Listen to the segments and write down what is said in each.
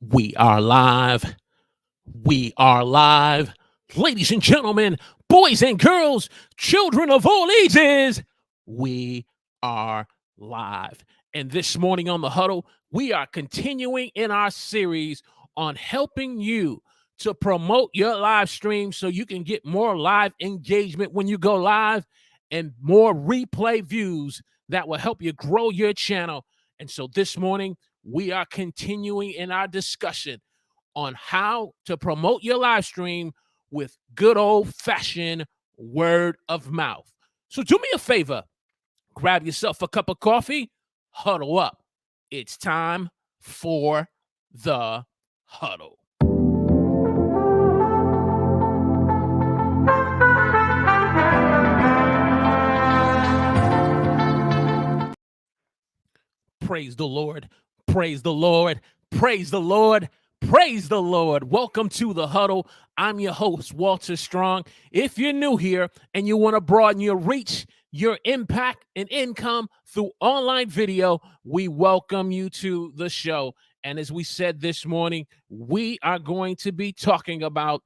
We are live. We are live. Ladies and gentlemen, boys and girls, children of all ages, we are live. And this morning on the Huddle, we are continuing in our series on helping you to promote your live stream so you can get more live engagement when you go live and more replay views that will help you grow your channel. And so this morning, we are continuing in our discussion on how to promote your live stream with good old-fashioned word of mouth. So do me a favor, grab yourself a cup of coffee, huddle up. It's time for the Huddle. Praise the Lord. Praise the Lord. Praise the Lord. Praise the Lord. Welcome to the Huddle. I'm your host, Walter Strong. If you're new here and you want to broaden your reach, your impact, and income through online video, we welcome you to the show. And as we said this morning, we are going to be talking about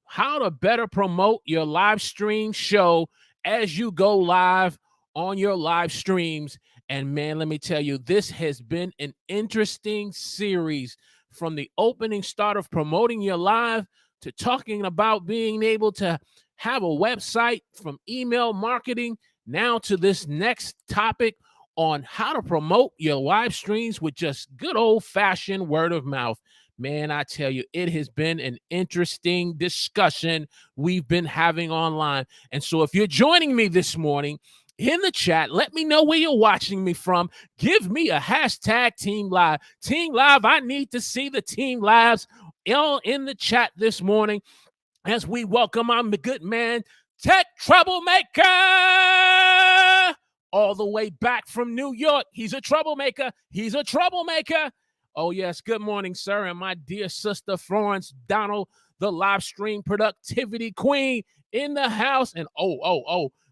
how to better promote your live stream show as you go live on your live streams. And man, let me tell you, this has been an interesting series from the opening start of promoting your live to talking about being able to have a website, from email marketing now to this next topic on how to promote your live streams with just good old-fashioned word of mouth. Man, I tell you, it has been an interesting discussion we've been having online. And so if you're joining me this morning in the chat, let me know where you're watching me from. Give me a hashtag Team Live. Team Live, I need to see the Team Lives in the chat this morning as we welcome our good man, Tech Troublemaker, all the way back from New York. He's a troublemaker. He's a troublemaker. Oh, yes. Good morning, sir. And my dear sister, Florence Donald, the live stream productivity queen in the house. And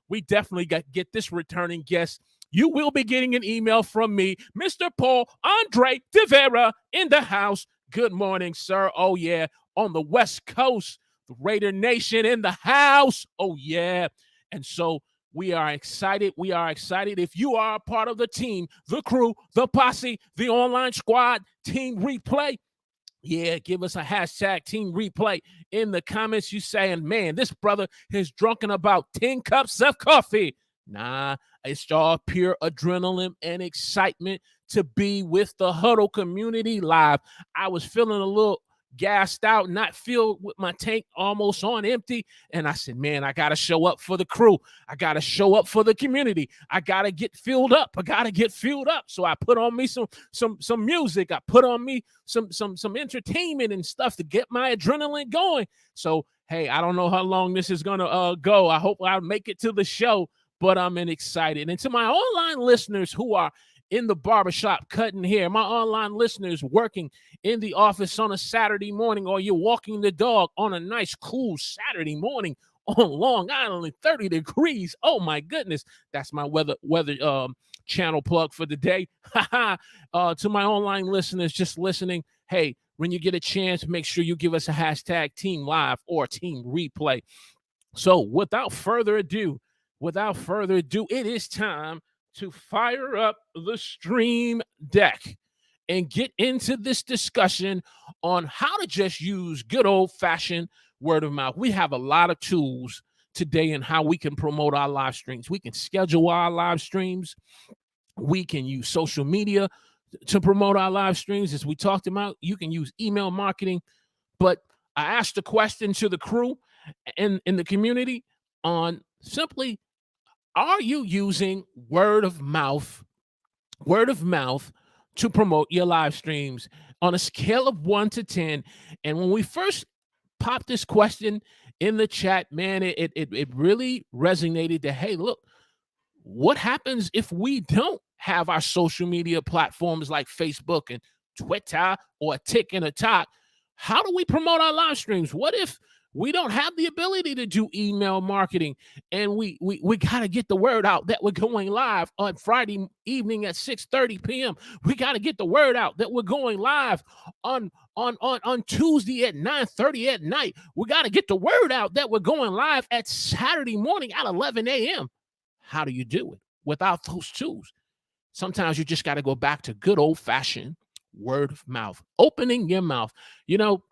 we definitely get this returning guest. You will be getting an email from me, Mr. Paul Andre De Vera in the house. Good morning, sir. Oh, yeah. On the West Coast, the Raider Nation in the house. Oh, yeah. And so we are excited. We are excited. If you are a part of the team, the crew, the posse, the online squad, Team Replay, yeah, give us a hashtag Team Replay in the comments. You saying, man, this brother has drunken about 10 cups of coffee. Nah, it's all pure adrenaline and excitement to be with the Huddle community live. I was feeling a little gassed out, not filled with my tank almost on empty. And I said, man, I got to show up for the crew. I got to show up for the community. I got to get filled up. So I put on me some music. I put on me some entertainment and stuff to get my adrenaline going. So, hey, I don't know how long this is going to go. I hope I'll make it to the show, but I'm excited. And to my online listeners who are in the barbershop cutting hair, my online listeners working in the office on a Saturday morning, or you're walking the dog on a nice, cool Saturday morning on Long Island, 30 degrees. Oh, my goodness. That's my weather channel plug for the day. To my online listeners just listening, hey, when you get a chance, make sure you give us a hashtag Team Live or Team Replay. So without further ado, it is time to fire up the Stream Deck and get into this discussion on how to just use good old-fashioned word of mouth. We have a lot of tools today in how we can promote our live streams. We can schedule our live streams. We can use social media to promote our live streams. As we talked about, you can use email marketing. But I asked a question to the crew in the community on simply, are you using word of mouth to promote your live streams on a scale of 1 to 10? And when we first popped this question in the chat, man, it really resonated that, hey, look, what happens if we don't have our social media platforms like Facebook and Twitter or a Tick and a Talk? How do we promote our live streams? What if we don't have the ability to do email marketing, and we got to get the word out that we're going live on Friday evening at 6:30 p.m. We got to get the word out that we're going live on on Tuesday at 9:30 at night. We got to get the word out that we're going live at Saturday morning at 11 a.m. How do you do it without those tools? Sometimes you just got to go back to good old-fashioned word of mouth, opening your mouth. You know,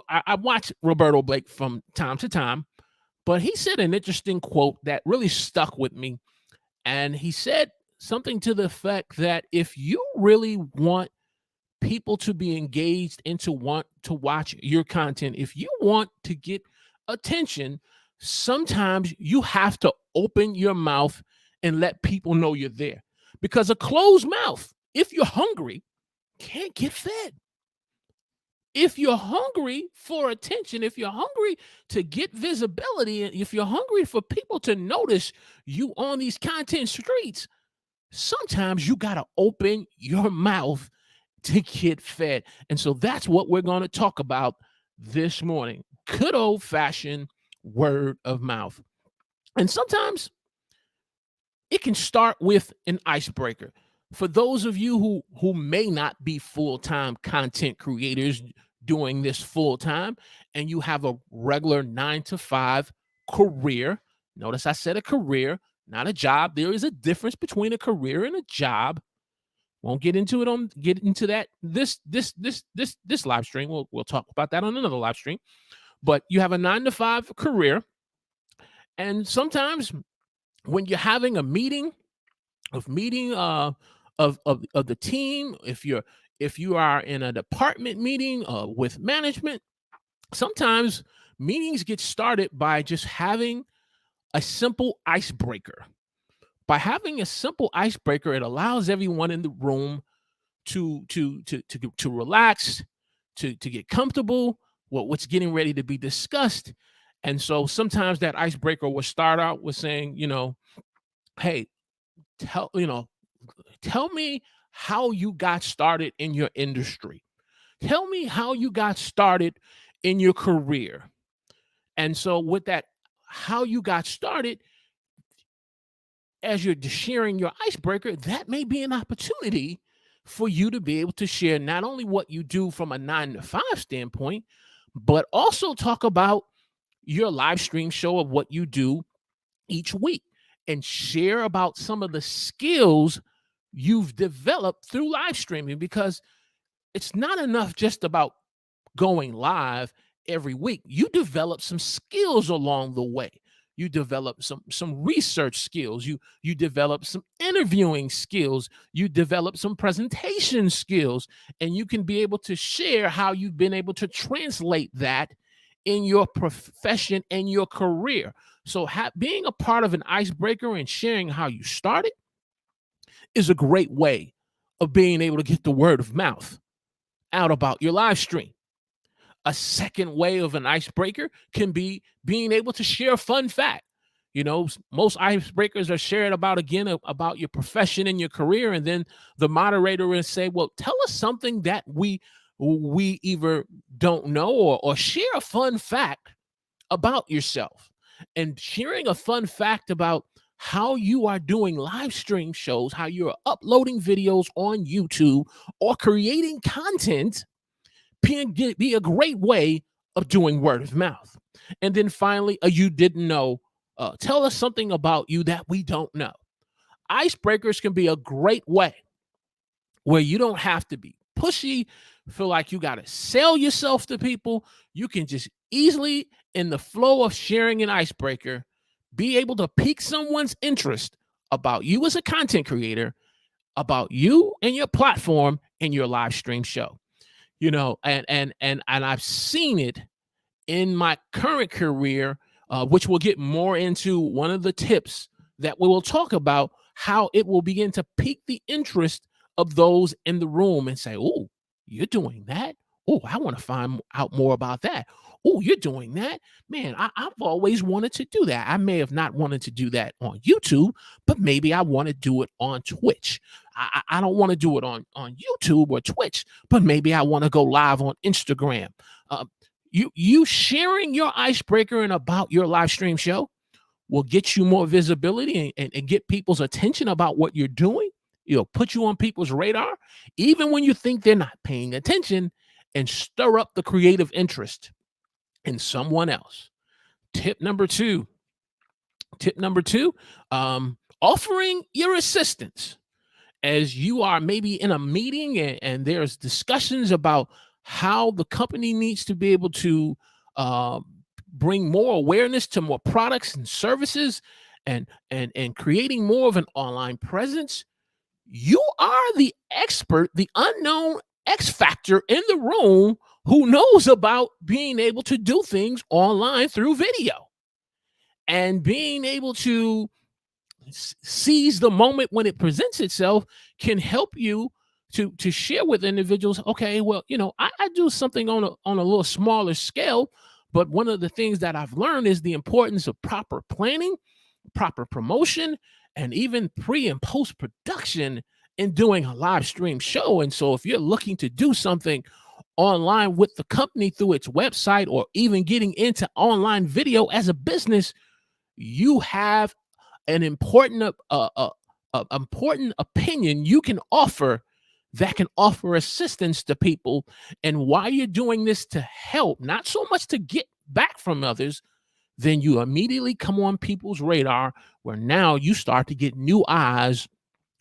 I watch Roberto Blake from time to time, but he said an interesting quote that really stuck with me. And he said something to the effect that if you really want people to be engaged and to want to watch your content, if you want to get attention, sometimes you have to open your mouth and let people know you're there. Because a closed mouth, if you're hungry, can't get fed. If you're hungry for attention, if you're hungry to get visibility, and if you're hungry for people to notice you on these content streets, sometimes you got to open your mouth to get fed. And so that's what we're going to talk about this morning. Good old-fashioned word of mouth. And sometimes it can start with an icebreaker. For those of you who may not be full-time content creators doing this full-time, and you have a regular 9-to-5 career, notice I said a career, not a job. There is a difference between a career and a job. Won't get into that this live stream. We'll talk about that on another live stream. But you have a 9-to-5 career, and sometimes when you're having a meeting of the team, if you are in a department meeting with management, sometimes meetings get started by just having a simple icebreaker. By having a simple icebreaker, it allows everyone in the room to relax, to get comfortable with what's getting ready to be discussed. And so sometimes that icebreaker will start out with saying, hey, tell me how you got started in your industry. Tell me how you got started in your career. And so with that, how you got started, as you're sharing your icebreaker, that may be an opportunity for you to be able to share not only what you do from a 9-to-5 standpoint, but also talk about your live stream show of what you do each week and share about some of the skills you've developed through live streaming, because it's not enough just about going live every week. You develop some skills along the way. You develop some research skills. You develop some interviewing skills. You develop some presentation skills, and you can be able to share how you've been able to translate that in your profession and your career. So being a part of an icebreaker and sharing how you started is a great way of being able to get the word of mouth out about your live stream. A second way of an icebreaker can be being able to share a fun fact. Most icebreakers are shared about your profession and your career, and then the moderator will say, well, tell us something that we either don't know, or share a fun fact about yourself. And sharing a fun fact about how you are doing live stream shows, how you're uploading videos on YouTube or creating content can be a great way of doing word of mouth. And then finally, you didn't know, tell us something about you that we don't know. Icebreakers can be a great way where you don't have to be pushy, feel like you got to sell yourself to people. You can just easily, in the flow of sharing an icebreaker, be able to pique someone's interest about you as a content creator, about you and your platform and your live stream show. And I've seen it in my current career, which we'll get more into one of the tips that we will talk about, how it will begin to pique the interest of those in the room and say, oh, you're doing that? Oh, I want to find out more about that. Oh, you're doing that? Man, I've always wanted to do that. I may have not wanted to do that on YouTube, but maybe I want to do it on Twitch. I don't want to do it on YouTube or Twitch, but maybe I want to go live on Instagram. You sharing your icebreaker and about your live stream show will get you more visibility and get people's attention about what you're doing. Put you on people's radar, even when you think they're not paying attention. and stir up the creative interest in someone else. Tip number two. Tip number two, offering your assistance as you are maybe in a meeting and there's discussions about how the company needs to be able to uh, bring more awareness to more products and services and creating more of an online presence. You are the expert, the unknown X factor in the room who knows about being able to do things online through video and being able to seize the moment when it presents itself can help you to share with individuals. Okay, well, I do something on a little smaller scale, but one of the things that I've learned is the importance of proper planning, proper promotion, and even pre and post production in doing a live stream show. And so if you're looking to do something online with the company through its website, or even getting into online video as a business, you have an important opinion you can offer that can offer assistance to people. And why you're doing this to help, not so much to get back from others, then you immediately come on people's radar, where now you start to get new eyes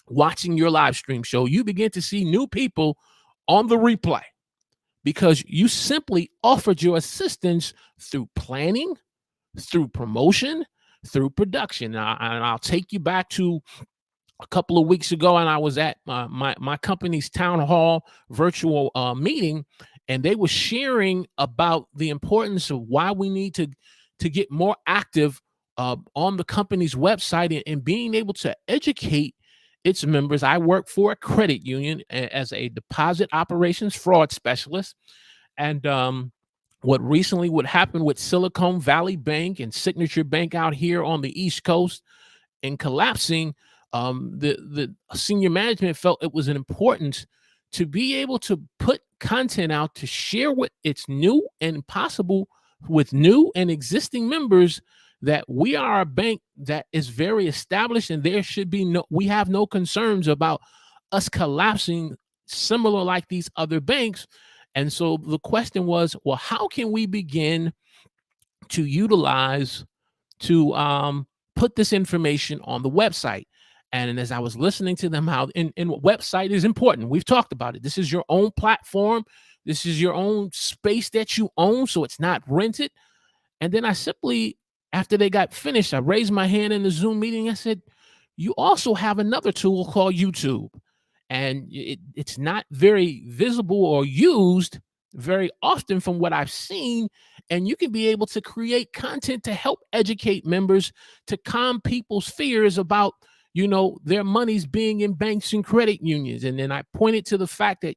watching your live stream show. You begin to see new people on the replay because you simply offered your assistance through planning, through promotion, through production. And I'll take you back to a couple of weeks ago, and I was at my company's town hall virtual meeting, and they were sharing about the importance of why we need to get more active on the company's website and being able to educate its members. I work for a credit union as a deposit operations fraud specialist, and what recently would happen with Silicon Valley Bank and Signature Bank out here on the East Coast and collapsing, the senior management felt it was important to be able to put content out to share what it's new and possible with new and existing members, that we are a bank that is very established and we have no concerns about us collapsing similar like these other banks. And so the question was, well, how can we begin to utilize to put this information on the website? And as I was listening to them, how and website is important. We've talked about it. This is your own platform. This is your own space that you own, so it's not rented. And then I simply, after they got finished, I raised my hand in the Zoom meeting. I said, you also have another tool called YouTube. And it's not very visible or used very often from what I've seen. And you can be able to create content to help educate members, to calm people's fears about, their monies being in banks and credit unions. And then I pointed to the fact that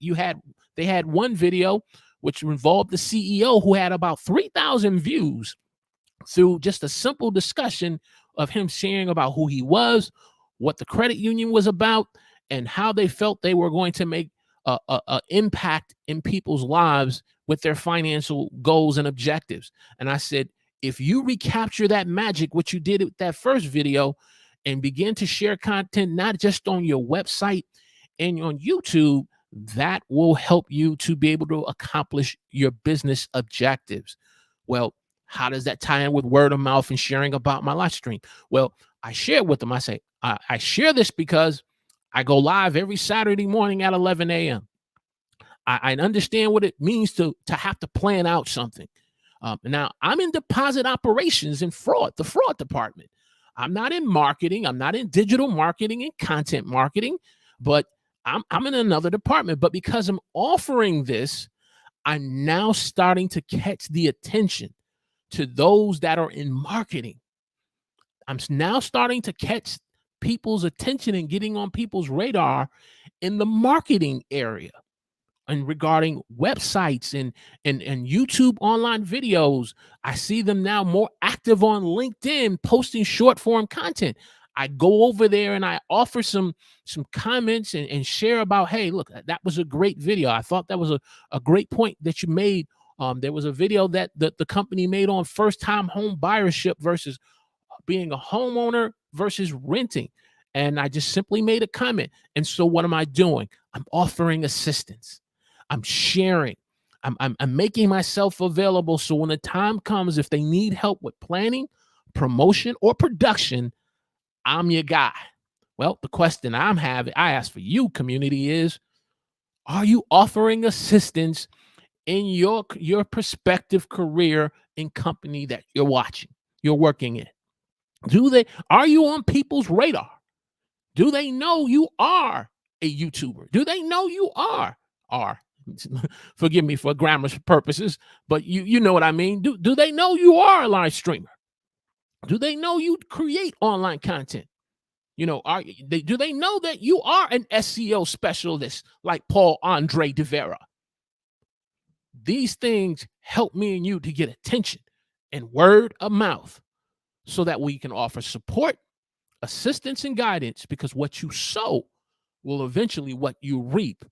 they had one video which involved the CEO who had about 3,000 views through just a simple discussion of him sharing about who he was, what the credit union was about, and how they felt they were going to make a impact in people's lives with their financial goals and objectives. And I said, if you recapture that magic, what you did with that first video, and begin to share content, not just on your website and on YouTube, that will help you to be able to accomplish your business objectives. Well, how does that tie in with word of mouth and sharing about my live stream? Well, I share with them. I say, I share this because I go live every Saturday morning at 11 a.m. I understand what it means to have to plan out something. Now, I'm in deposit operations and fraud, the fraud department. I'm not in marketing. I'm not in digital marketing and content marketing, but I'm in another department. But because I'm offering this, I'm now starting to catch the attention to those that are in marketing. I'm now starting to catch people's attention and getting on people's radar in the marketing area and regarding websites and YouTube online videos. I see them now more active on LinkedIn, posting short form content. I go over there and I offer some comments and share about, hey, look, that was a great video. I thought that was a great point that you made. There was a video that the company made on first time home buyership versus being a homeowner versus renting. And I just simply made a comment. And so what am I doing? I'm offering assistance. I'm sharing. I'm making myself available so when the time comes, if they need help with planning, promotion, or production, I'm your guy. Well, the question I ask for you, community, is: are you offering assistance in your prospective career in company that you're working in? Are you on people's radar? Do they know you are a YouTuber? Do they know you are forgive me for grammar purposes, but you know what I mean? Do they know you are a live streamer? Do they know you create online content? Do they know that you are an SEO specialist like Paul Andre de Vera? These things help me and you to get attention and word of mouth so that we can offer support, assistance, and guidance, because what you sow will eventually what you reap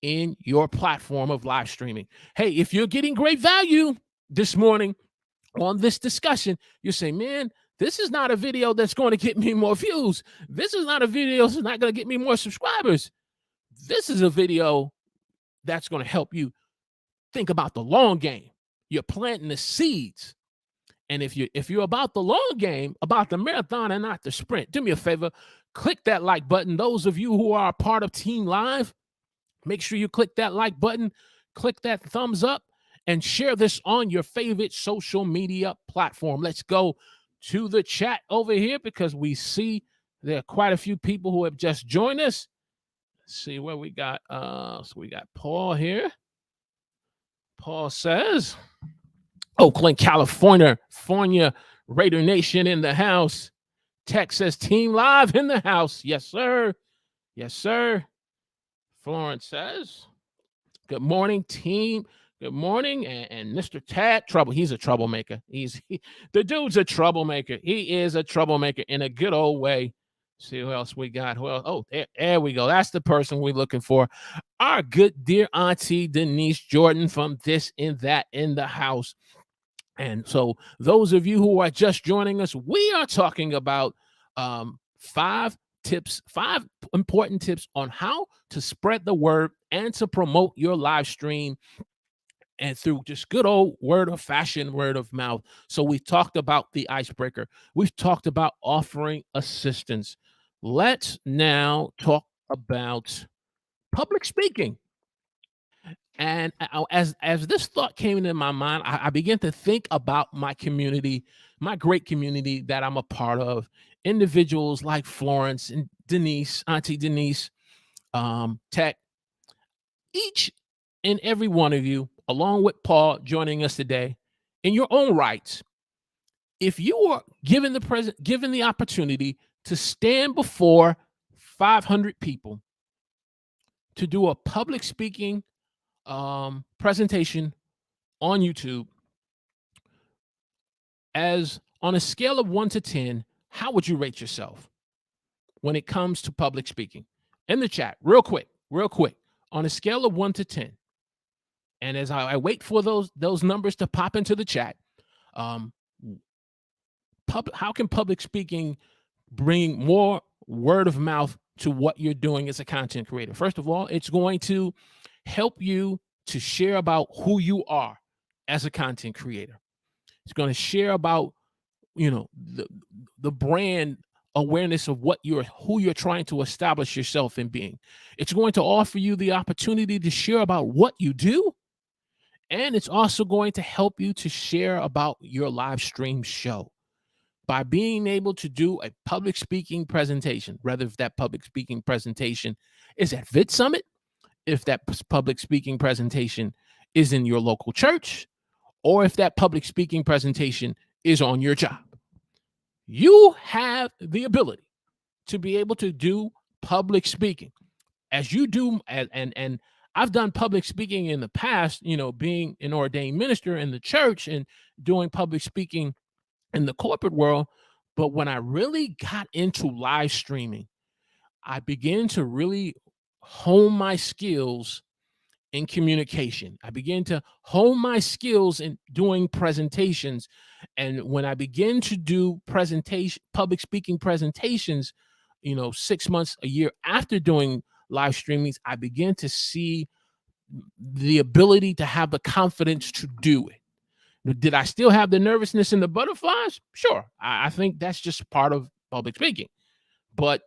in your platform of live streaming. Hey, if you're getting great value this morning on this discussion, you say, man, this is not a video that's going to get me more views. This is not a video that's not going to get me more subscribers. This is a video that's going to help you think about the long game. You're planting the seeds. And if you're about the long game, about the marathon and not the sprint, do me a favor, click that like button. Those of you who are a part of Team Live, make sure you click that like button, click that thumbs up, and share this on your favorite social media platform. Let's go to the chat over here because we see there are quite a few people who have just joined us. Let's see where we got. So we got Paul here. Paul says, Oakland, California, Raider Nation in the house. Texas Team Live in the house. Yes, sir. Yes, sir. Florence says, good morning, team. Good morning. And Mr. Tad Trouble. He's a troublemaker. The dude's a troublemaker. He is a troublemaker in a good old way. See who else we got. There we go. That's the person we're looking for. Our good dear auntie Denise Jordan from This and That in the house. And so those of you who are just joining us, we are talking about 5 important tips on how to spread the word and to promote your live stream, and through just good old word of mouth. So we've talked about the icebreaker. We've talked about offering assistance. Let's now talk about public speaking. And as this thought came into my mind, I began to think about my community, my great community that I'm a part of. Individuals like Florence and Denise, Auntie Denise, Tech, each and every one of you, along with Paul joining us today, in your own rights, if you are given the opportunity to stand before 500 people to do a public speaking presentation on YouTube, as on a scale of 1 to 10, how would you rate yourself when it comes to public speaking? In the chat, real quick, on a scale of 1 to 10. And as I wait for those numbers to pop into the chat, how can public speaking bring more word of mouth to what you're doing as a content creator? First of all, it's going to help you to share about who you are as a content creator. It's going to share about, the brand awareness of who you're trying to establish yourself in being. It's going to offer you the opportunity to share about what you do. And it's also going to help you to share about your live stream show by being able to do a public speaking presentation, whether if that public speaking presentation is at Vid Summit, if that public speaking presentation is in your local church, or if that public speaking presentation is on your job. You have the ability to be able to do public speaking as you do. And I've done public speaking in the past, being an ordained minister in the church and doing public speaking in the corporate world. But when I really got into live streaming, I began to really hone my skills in communication. I began to hone my skills in doing presentations. And when I began to do public speaking presentations, 6 months, a year after doing live streamings, I began to see the ability to have the confidence to do it. Did I still have the nervousness and the butterflies? Sure. I think that's just part of public speaking. But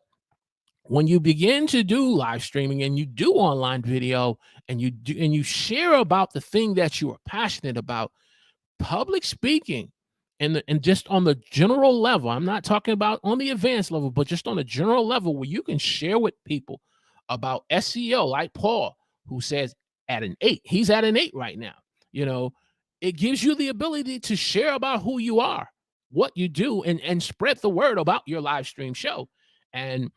when you begin to do live streaming and you do online video and you share about the thing that you are passionate about, public speaking and just on the general level, I'm not talking about on the advanced level, but just on a general level where you can share with people about SEO, like Paul, who says at an 8, he's at an 8 right now. It gives you the ability to share about who you are, what you do, and spread the word about your live stream show. And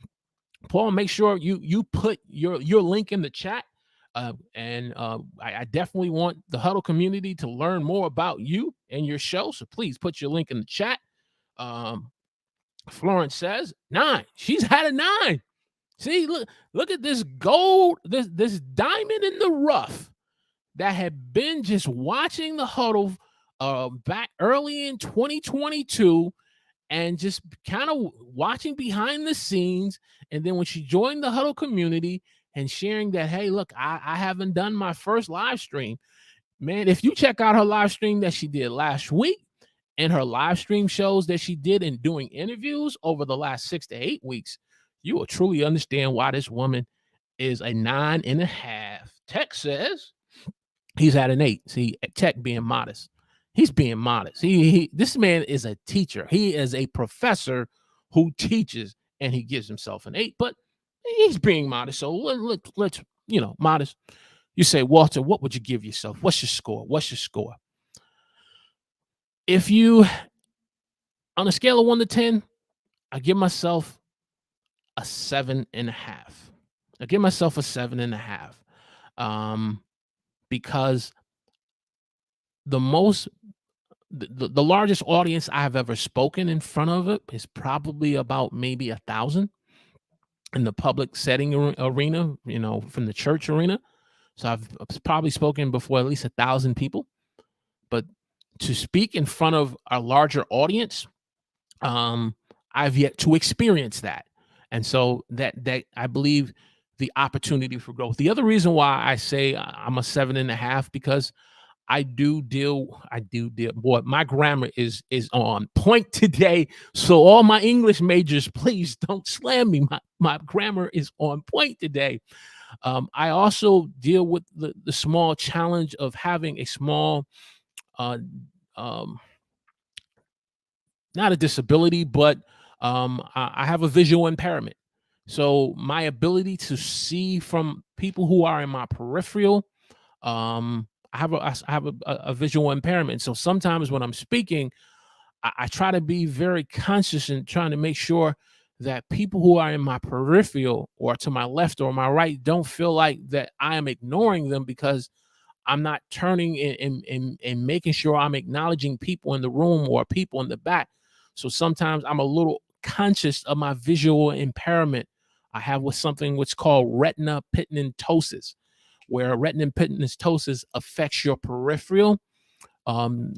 Paul, make sure you put your link in the chat. I definitely want the Huddle community to learn more about you and your show. So please put your link in the chat. Florence says 9. She's had a 9. See, look at this gold, this diamond in the rough that had been just watching the Huddle back early in 2022 and just kind of watching behind the scenes. And then when she joined the Huddle community and sharing that, hey, look, I haven't done my first live stream. Man, if you check out her live stream that she did last week and her live stream shows that she did in doing interviews over the last 6 to 8 weeks, you will truly understand why this woman is a 9.5. Tech says he's at an 8. See, Tech being modest. He's being modest. This man is a teacher. He is a professor who teaches, and he gives himself an 8. But he's being modest. So let's modest. You say, Walter, what would you give yourself? What's your score? What's your score? If you, on a scale of 1 to 10, I give myself a 7.5. I give myself a 7.5. Because the largest audience I have ever spoken in front of it is probably about maybe 1,000 in the public setting arena, from the church arena. So I've probably spoken before at least 1,000 people. But to speak in front of a larger audience, I've yet to experience that. And so that I believe the opportunity for growth. The other reason why I say I'm a 7.5, because I do deal. Boy, my grammar is on point today. So all my English majors, please don't slam me. My grammar is on point today. I also deal with the small challenge of having a small, not a disability, but I have a visual impairment. So my ability to see from people who are in my peripheral, I have a visual impairment. So sometimes when I'm speaking, I try to be very conscious and trying to make sure that people who are in my peripheral or to my left or my right don't feel like that I am ignoring them, because I'm not turning and making sure I'm acknowledging people in the room or people in the back. So sometimes I'm a little conscious of my visual impairment. I have something what's called retina pigmentosis, where retina pigmentosis affects your peripheral. I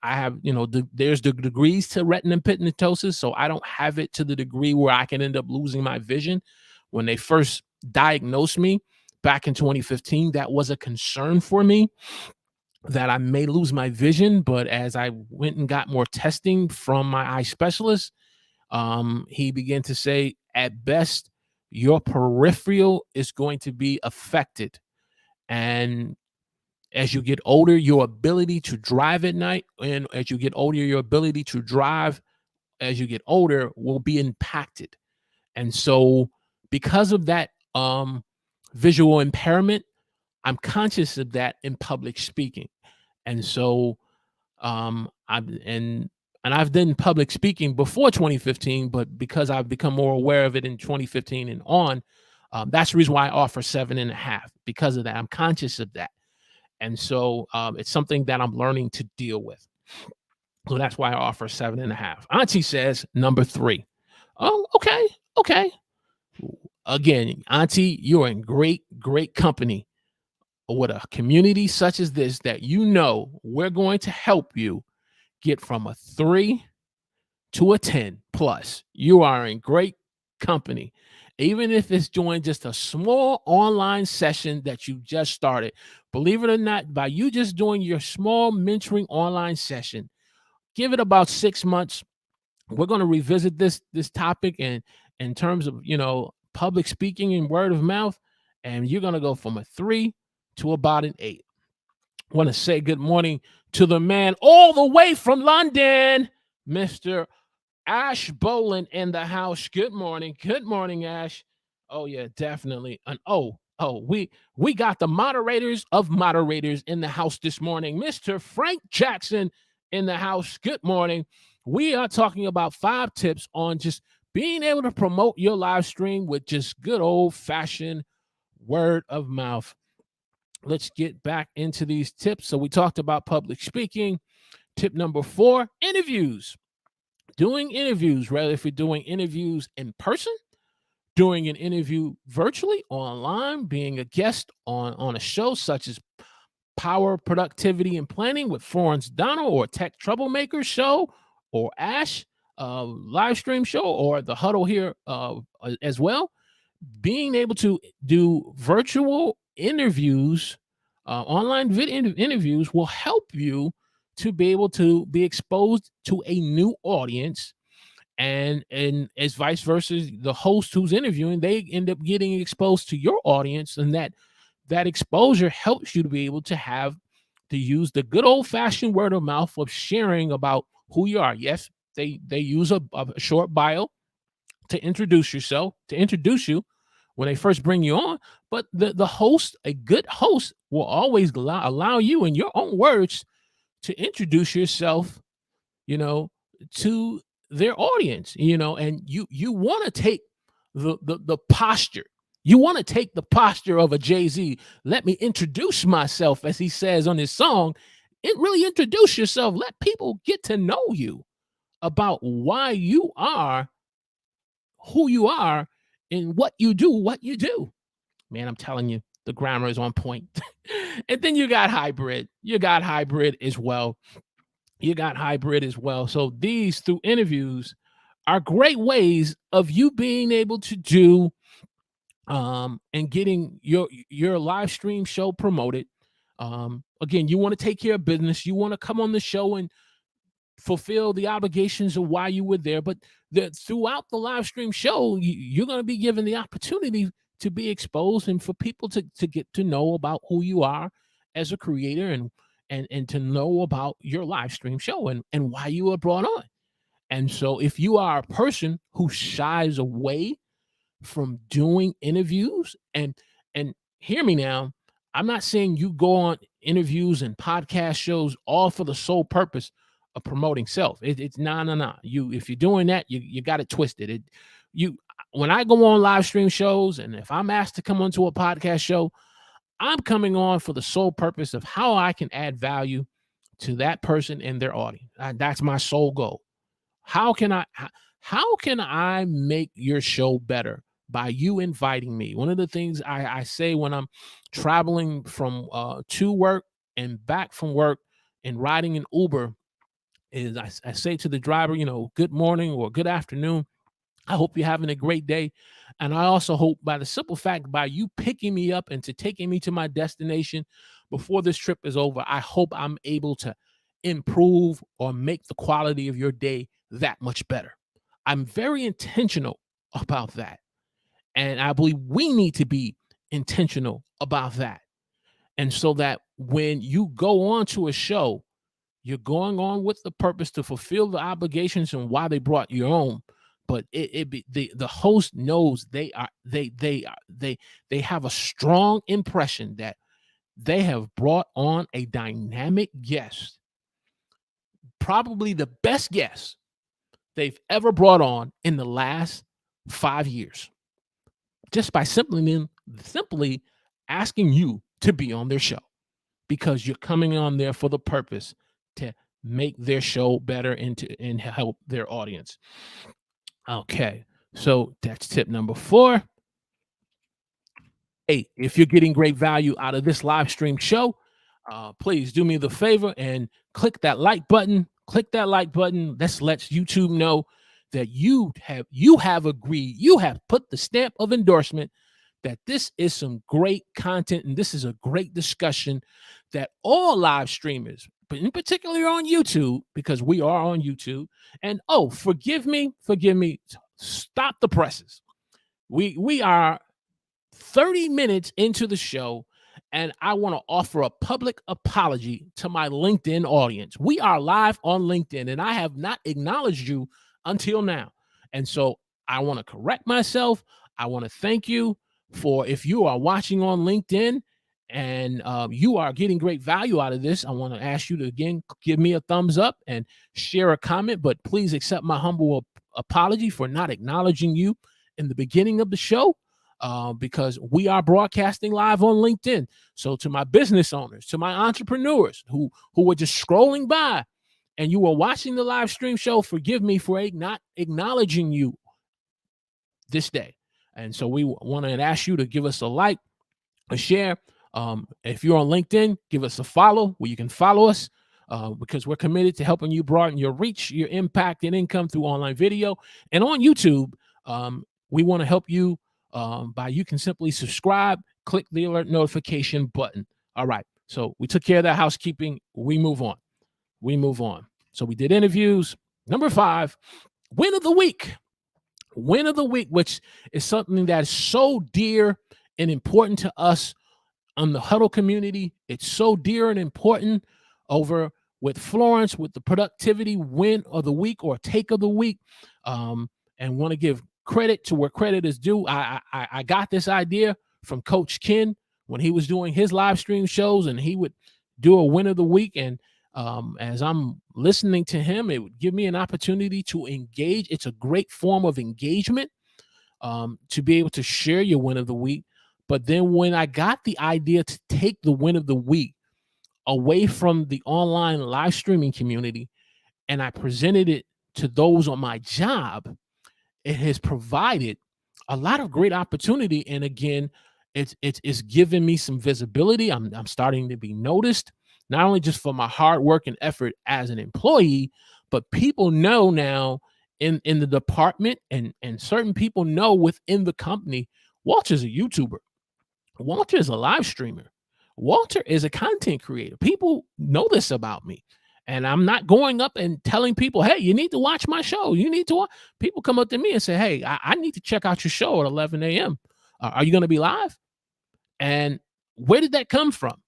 have, there's the degrees to retina pigmentosis. So I don't have it to the degree where I can end up losing my vision. When they first diagnosed me back in 2015, that was a concern for me, that I may lose my vision. But as I went and got more testing from my eye specialist, he began to say, at best, your peripheral is going to be affected. And as you get older, your ability to drive at night, and as you get older, your ability to drive as you get older will be impacted. And so because of that visual impairment, I'm conscious of that in public speaking. And so I've done public speaking before 2015, but because I've become more aware of it in 2015 and on, that's the reason why I offer 7.5, because of that. I'm conscious of that. And so it's something that I'm learning to deal with. So that's why I offer 7.5. Auntie says number 3. Oh, okay. Again, Auntie, you're in great company with a community such as this, that we're going to help you get from a 3 to a 10 plus. You are in great company. even if it's doing just a small online session that you just started. Believe it or not, by you just doing your small mentoring online session, give it about 6 months. We're going to revisit this topic and in terms of public speaking and word of mouth, and you're going to go from a 3 to about an 8. I want to say good morning to the man all the way from London, Mr. Ash Bolin in the house. Good morning. Good morning, Ash. Oh yeah, definitely. And we got the moderators of moderators in the house this morning. Mr. Frank Jackson in the house. Good morning. We are talking about 5 tips on just being able to promote your live stream with just good old-fashioned word of mouth. Let's get back into these tips. So we talked about public speaking. Tip number 4, interviews. Doing interviews, whether if you're doing interviews in person, doing an interview virtually, online, being a guest on a show such as Power, Productivity, and Planning with Florence Donald, or Tech Troublemaker show, or Ash live stream show, or the Huddle here as well. Being able to do virtual interviews, online interviews will help you to be able to be exposed to a new audience, and as vice versa, the host who's interviewing, they end up getting exposed to your audience, and that exposure helps you to be able to use the good old-fashioned word of mouth of sharing about who you are. Yes, they use a short bio to introduce you when they first bring you on, but the host, a good host, will always allow you in your own words to introduce yourself, to their audience, and you want to take the posture. You want to take the posture of a Jay-Z. Let me introduce myself, as he says on his song. It really introduce yourself. Let people get to know you about why you are who you are and what you do. Man, I'm telling you, the grammar is on point. And then you got hybrid. As well. So these, through interviews, are great ways of you being able to do and getting your live stream show promoted. Again, you want to take care of business. You want to come on the show and fulfill the obligations of why you were there. But throughout the live stream show, you're going to be given the opportunity to be exposed and for people to get to know about who you are as a creator, and to know about your live stream show and why you were brought on. And so if you are a person who shies away from doing interviews, and hear me now, I'm not saying you go on interviews and podcast shows all for the sole purpose of promoting self. It's no. If you're doing that, you got it twisted. When I go on live stream shows, and if I'm asked to come onto a podcast show, I'm coming on for the sole purpose of how I can add value to that person and their audience. That's my sole goal. How can I make your show better by you inviting me? One of the things I say when I'm traveling from to work and back from work and riding an Uber is I say to the driver, good morning or good afternoon. I hope you're having a great day. And I also hope, by the simple fact, by you picking me up and to taking me to my destination before this trip is over, I hope I'm able to improve or make the quality of your day that much better. I'm very intentional about that. And I believe we need to be intentional about that. And so that when you go on to a show, you're going on with the purpose to fulfill the obligations and why they brought you on. But the host knows they have a strong impression that they have brought on a dynamic guest, probably the best guest they've ever brought on in the last 5 years, just by simply asking you to be on their show, because you're coming on there for the purpose to make their show better and help their audience. Okay, so that's tip number 4. Hey, if you're getting great value out of this live stream show, please do me the favor and click that like button. This lets YouTube know that you have agreed, you have put the stamp of endorsement that this is some great content and this is a great discussion that all live streamers, but in particular on YouTube, because we are on YouTube. And oh, forgive me, stop the presses. We are 30 minutes into the show, and I want to offer a public apology to my LinkedIn audience. We are live on LinkedIn, and I have not acknowledged you until now. And so I want to correct myself. I want to thank you for, if you are watching on LinkedIn and you are getting great value out of this, I want to ask you to, again, give me a thumbs up and share a comment, but please accept my humble apology for not acknowledging you in the beginning of the show. Because we are broadcasting live on LinkedIn. So to my business owners, to my entrepreneurs who were just scrolling by and you were watching the live stream show, forgive me for not acknowledging you this day. And so we want to ask you to give us a like, a share. If you're on LinkedIn, give us a follow where you can follow us. Because we're committed to helping you broaden your reach, your impact, and income through online video. And on YouTube, we want to help you you can simply subscribe, click the alert notification button. All right. So we took care of that housekeeping. We move on. So we did interviews. Number 5, win of the week. Win of the week, which is something that is so dear and important to us on the Huddle community. It's so dear and important over with Florence, with the productivity win of the week or take of the week. And want to give credit to where credit is due. I got this idea from Coach Ken when he was doing his live stream shows, and he would do a win of the week. And as I'm listening to him, it would give me an opportunity to engage. It's a great form of engagement to be able to share your win of the week. But then when I got the idea to take the win of the week away from the online live streaming community and I presented it to those on my job, it has provided a lot of great opportunity. And again, it's given me some visibility. I'm starting to be noticed, not only just for my hard work and effort as an employee, but people know now in the department and certain people know within the company, Walter's a YouTuber. Walter is a live streamer. Walter is a content creator. People know this about me. And I'm not going up and telling people, hey, you need to watch my show. You need to watch. People come up to me and say, hey, I need to check out your show at 11 a.m. Are you going to be live? And where did that come from?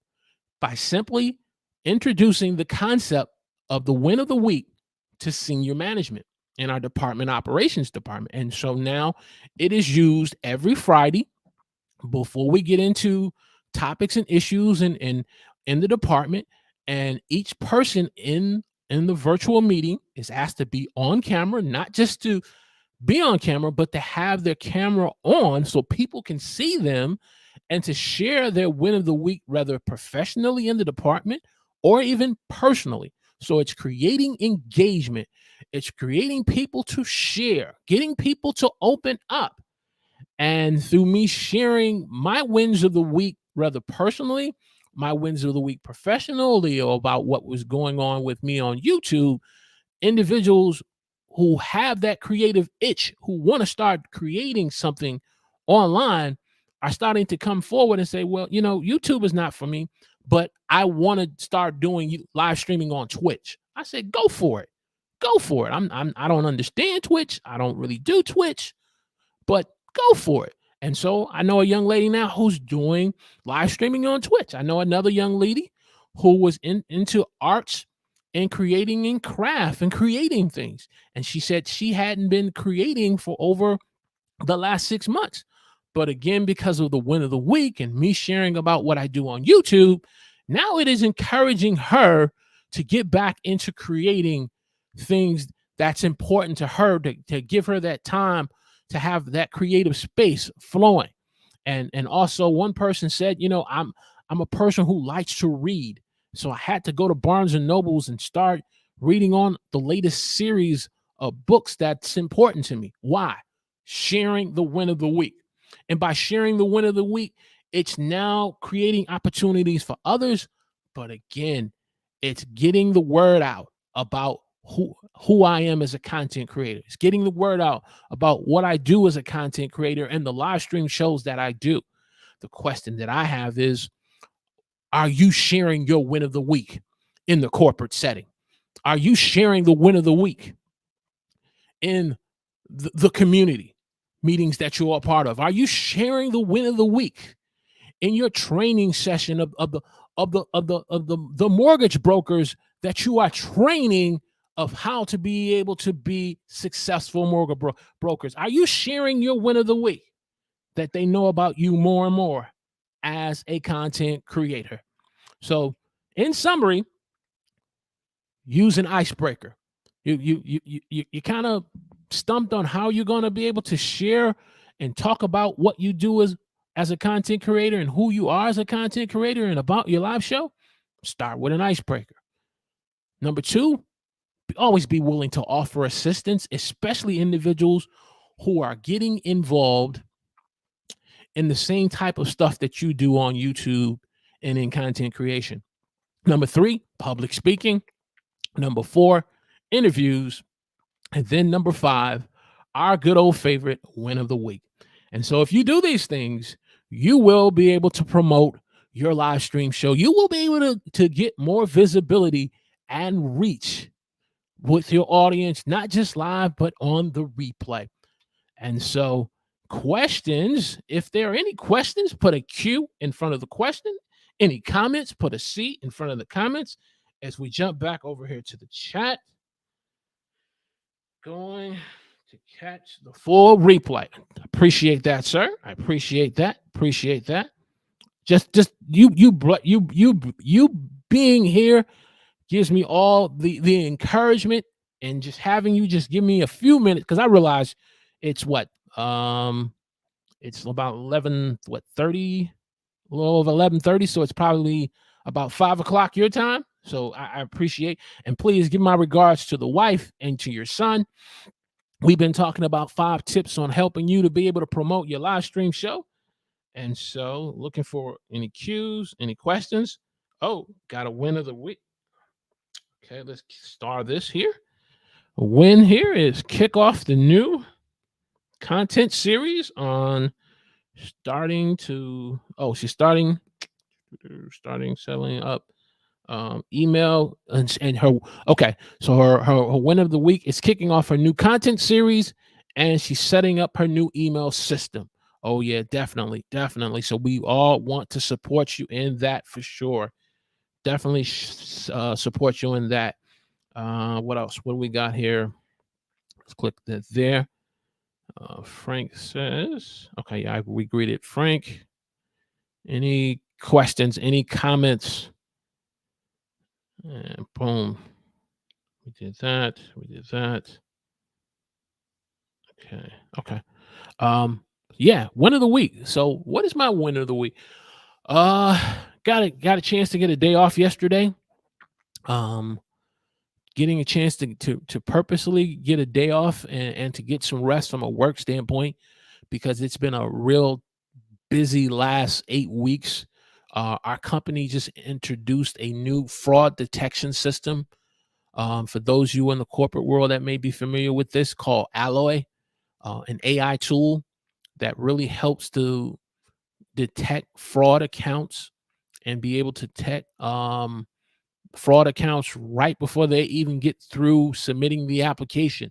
By simply introducing the concept of the win of the week to senior management in our department operations department. And so now it is used every Friday before we get into topics and issues in the department. And each person in the virtual meeting is asked to be on camera, not just to be on camera, but to have their camera on so people can see them and to share their win of the week, whether professionally in the department or even personally. So it's creating engagement. It's creating people to share, getting people to open up. And through me sharing my wins of the week, rather personally, my wins of the week professionally, or about what was going on with me on YouTube, individuals who have that creative itch, who want to start creating something online, are starting to come forward and say, well, YouTube is not for me, but I want to start doing live streaming on Twitch. I said, go for it. Go for it. I don't understand Twitch. I don't really do Twitch, but go for it. And so I know a young lady now who's doing live streaming on Twitch. I know another young lady who was into arts and creating and craft and creating things. And she said she hadn't been creating for over the last 6 months. But again, because of the win of the week and me sharing about what I do on YouTube, now it is encouraging her to get back into creating things that's important to her, to give her that time to have that creative space flowing. And also one person said, I'm a person who likes to read. So I had to go to Barnes and Nobles and start reading on the latest series of books that's important to me. Why? Sharing the win of the week. And by sharing the win of the week, it's now creating opportunities for others. But again, it's getting the word out about who I am as a content creator. It's getting the word out about what I do as a content creator and the live stream shows that I do. The question that I have is, are you sharing your win of the week in the corporate setting? Are you sharing the win of the week in the community meetings that you are part of? Are you sharing the win of the week in your training session of the mortgage brokers that you are training of how to be able to be successful mortgage brokers? Are you sharing your win of the week that they know about you more and more as a content creator? So, in summary, use an icebreaker. You kind of stumped on how you're going to be able to share and talk about what you do as a content creator and who you are as a content creator and about your live show. Start with an icebreaker. Number two, always be willing to offer assistance, especially individuals who are getting involved in the same type of stuff that you do on YouTube and in content creation. Number three, public speaking. Number four, interviews. And then number five, our good old favorite win of the week. And so if you do these things, you will be able to promote your live stream show. You will be able to get more visibility and reach with your audience, not just live, but on the replay. And so questions, if there are any questions, put a Q in front of the question. Any comments, put a C in front of the comments. As we jump back over here to the chat, going to catch the full replay. Appreciate that, sir. I appreciate that. Appreciate that. Just you being here gives me all the encouragement, and just having you just give me a few minutes, because I realize it's it's about 30, a little over 11:30, so it's probably about 5 o'clock your time. So I appreciate, and please give my regards to the wife and to your son. We've been talking about 5 tips on helping you to be able to promote your live stream show. And so looking for any cues, any questions. Oh, got a win of the week. Okay, let's start this here. A win here is kick off the new content series on starting selling up email and her. Okay, so her win of the week is kicking off her new content series, and she's setting up her new email system. Oh yeah, definitely. So we all want to support you in that for sure. Definitely support you in that. What else? What do we got here? Let's click that there. Frank says, okay, yeah, we greeted Frank. Any questions? Any comments? And boom. We did that. Okay. Yeah, win of the week. So what is my win of the week? Got a chance to get a day off yesterday. Getting a chance to purposely get a day off and to get some rest from a work standpoint, because it's been a real busy last 8 weeks. Our company just introduced a new fraud detection system. For those of you in the corporate world that may be familiar with this, called Alloy, an AI tool that really helps to detect fraud accounts and be able to detect fraud accounts right before they even get through submitting the application.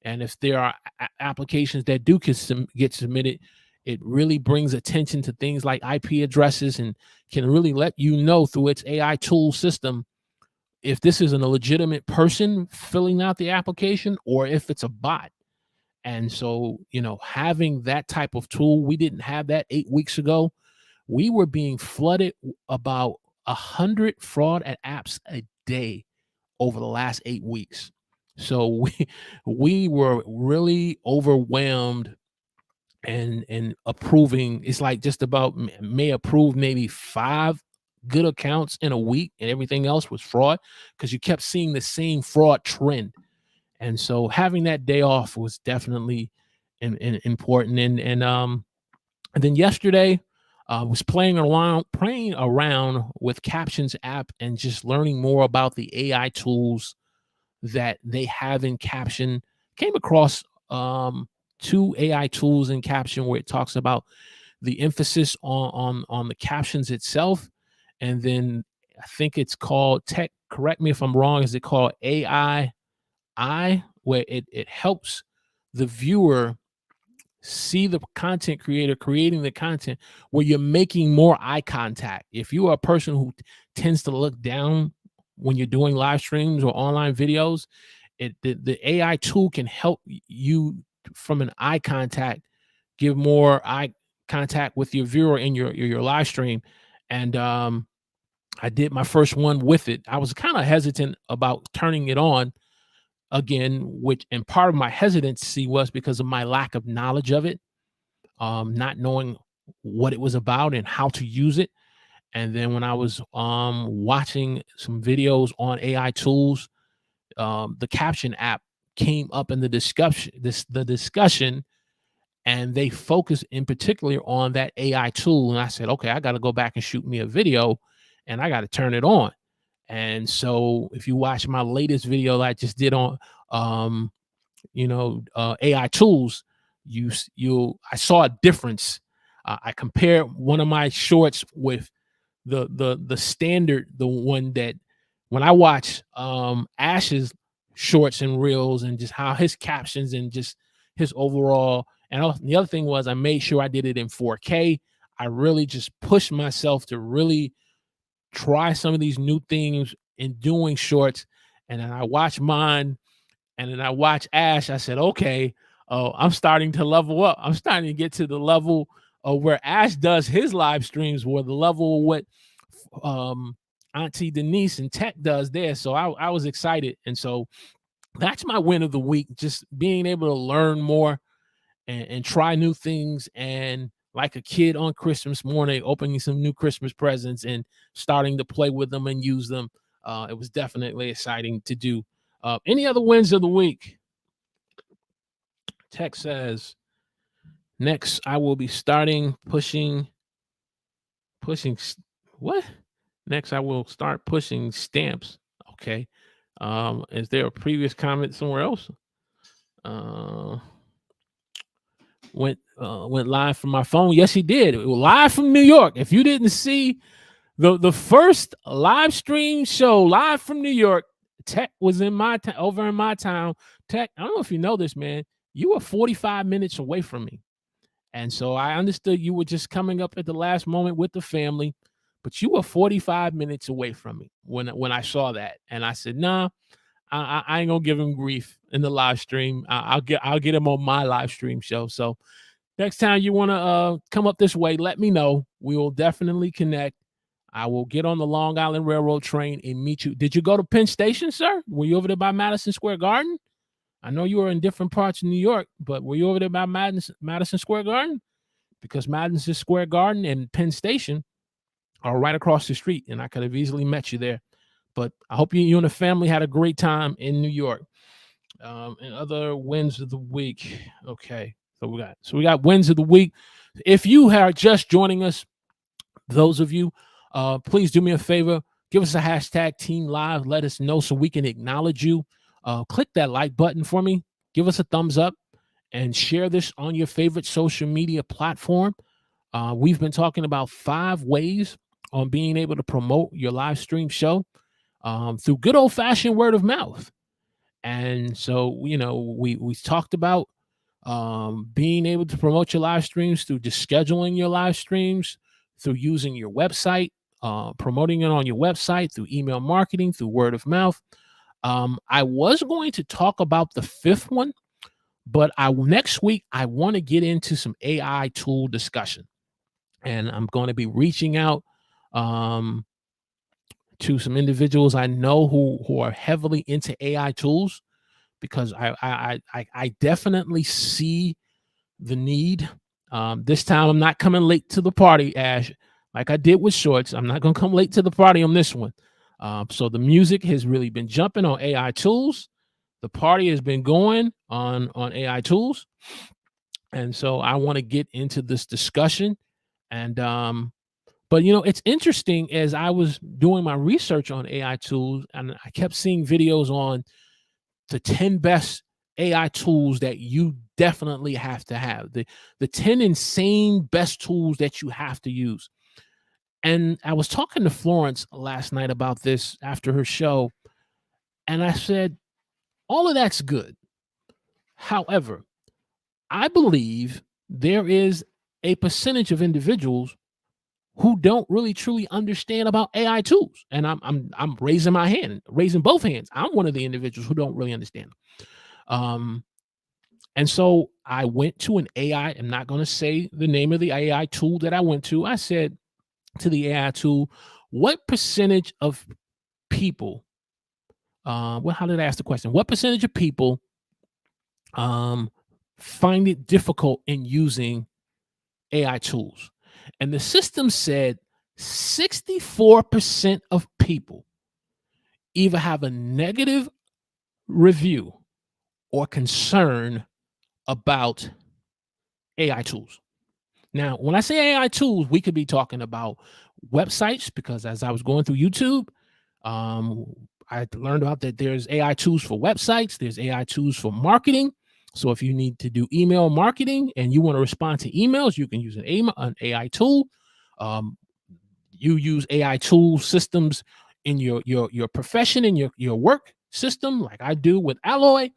And if there are applications that do get submitted, it really brings attention to things like IP addresses and can really let you know through its AI tool system if this isn't a legitimate person filling out the application or if it's a bot. And so, having that type of tool, we didn't have that 8 weeks ago. We were being flooded about 100 fraud at apps a day over the last 8 weeks. So we were really overwhelmed and approving. It's like just about may approve maybe 5 good accounts in a week, and everything else was fraud, because you kept seeing the same fraud trend. And so having that day off was definitely important. And then yesterday, I was playing around with Captions app and just learning more about the AI tools that they have in caption. Came across two AI tools in caption where it talks about the emphasis on the captions itself, and then I think it's called tech. Correct me if I'm wrong. Is it called AI, where it helps the viewer see the content creator creating the content, where you're making more eye contact. If you are a person who tends to look down when you're doing live streams or online videos, the AI tool can help you from an eye contact, give more eye contact with your viewer in your live stream. And I did my first one with it. I was kind of hesitant about turning it on again, which, and part of my hesitancy was because of my lack of knowledge of it, not knowing what it was about and how to use it. And then when I was watching some videos on AI tools, the caption app came up in the discussion, and they focused in particular on that AI tool. And I said, okay, I got to go back and shoot me a video, and I got to turn it on. And so if you watch my latest video I just did on AI tools, I saw a difference. I compared one of my shorts with the standard, the one that when I watch Ash's shorts and reels, and just how his captions and just his overall. And the other thing was I made sure I did it in 4K. I really just pushed myself to really try some of these new things in doing shorts. And then I watched mine, and then I watched Ash. I said, okay, I'm starting to level up. I'm starting to get to the level of where Ash does his live streams, where the level of what Auntie Denise and Tech does there. So I was excited. And so that's my win of the week, just being able to learn more and try new things. And like a kid on Christmas morning, opening some new Christmas presents and starting to play with them and use them. It was definitely exciting to do. Any other wins of the week? Tech says, next I will be starting pushing what? Next I will start pushing stamps. Okay. Is there a previous comment somewhere else? Went live from my phone. Yes, he did. It was live from New York. If you didn't see the first live stream show live from New York, Tech was in my over in my town. Tech, I don't know if you know this, man. You were 45 minutes away from me. And so I understood you were just coming up at the last moment with the family, but you were 45 minutes away from me when I saw that. And I said, nah, I ain't gonna give him grief in the live stream. I'll get him on my live stream show. So next time you want to come up this way, let me know. We will definitely connect. I will get on the Long Island Railroad train and meet you. Did you go to Penn Station, sir? Were you over there by Madison Square Garden? I know you were in different parts of New York, but were you over there by Madison Square Garden? Because Madison Square Garden and Penn Station are right across the street, and I could have easily met you there. But I hope you and the family had a great time in New York. And other wins of the week. Okay, so we got wins of the week. If you are just joining us, those of you, please do me a favor. Give us a hashtag Team Live. Let us know so we can acknowledge you. Click that like button for me. Give us a thumbs up and share this on your favorite social media platform. We've been talking about 5 ways on being able to promote your live stream show through good old-fashioned word of mouth. And so, we talked about being able to promote your live streams through just scheduling your live streams, through using your website, promoting it on your website, through email marketing, through word of mouth. I was going to talk about the 5th one, but next week I want to get into some AI tool discussion, and I'm going to be reaching out to some individuals I know who are heavily into AI tools, because I definitely see the need. This time I'm not coming late to the party, Ash, like I did with shorts. I'm not going to come late to the party on this one. So the music has really been jumping on AI tools. The party has been going on AI tools. And so I want to get into this discussion. And but it's interesting, as I was doing my research on AI tools, and I kept seeing videos on the 10 best AI tools that you definitely have to have, the 10 insane best tools that you have to use. And I was talking to Florence last night about this after her show, and I said, all of that's good. However, I believe there is a percentage of individuals who don't really truly understand about AI tools. And I'm raising my hand, raising both hands. I'm one of the individuals who don't really understand them. And so I went to an AI. I'm not going to say the name of the AI tool that I went to. I said to the AI tool, what percentage of people, well, how did I ask the question? What percentage of people um, find it difficult in using AI tools? And the system said 64% of people either have a negative review or concern about AI tools. Now, when I say AI tools, we could be talking about websites, because as I was going through YouTube, um, I learned about that there's AI tools for websites, there's AI tools for marketing. So if you need to do email marketing and you want to respond to emails, you can use an AI tool. Um, you use AI tool systems in your profession, in your work system, like I do with Alloy.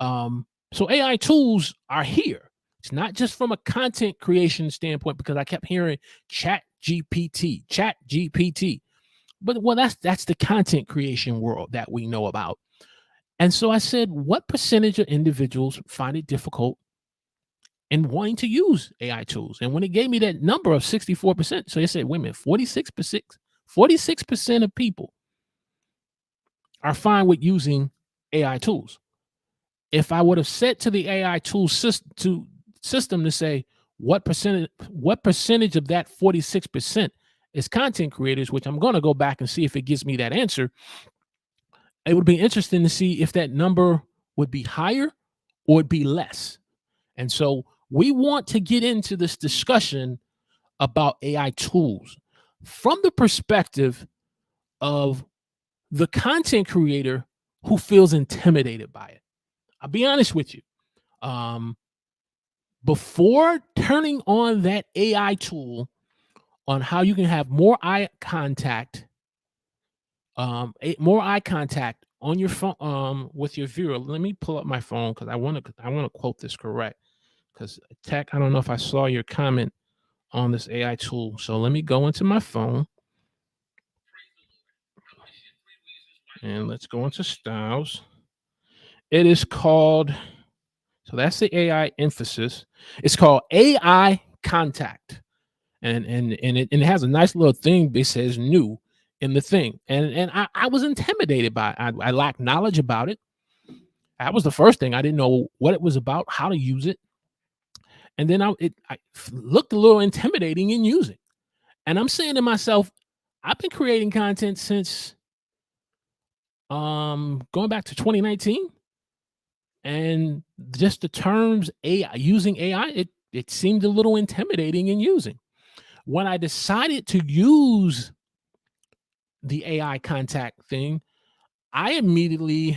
So AI tools are here. It's not just from a content creation standpoint, because I kept hearing chat GPT. But well, that's the content creation world that we know about. And so I said, what percentage of individuals find it difficult in wanting to use AI tools? And when it gave me that number of 64%, so it said, wait a minute, 46% of people are fine with using AI tools. If I would have said to the AI tool system to say what percentage of that 46% is content creators, which I'm going to go back and see if it gives me that answer, it would be interesting to see if that number would be higher or would be less. And so we want to get into this discussion about AI tools from the perspective of the content creator who feels intimidated by it. I'll be honest with you. Before turning on that AI tool on how you can have more eye contact, more eye contact on your phone, with your viewer. Let me pull up my phone because I want to quote this correct. Because Tech, I don't know if I saw your comment on this AI tool. So let me go into my phone and let's go into styles. It is called, so that's the AI emphasis. It's called AI contact. And it has a nice little thing that says new in the thing. And I was intimidated by it. I lacked knowledge about it. That was the first thing. I didn't know what it was about, how to use it. And then I looked a little intimidating in using. And I'm saying to myself, I've been creating content since going back to 2019. And just the terms AI, using AI, it seemed a little intimidating in using. When I decided to use the AI contact thing, I immediately,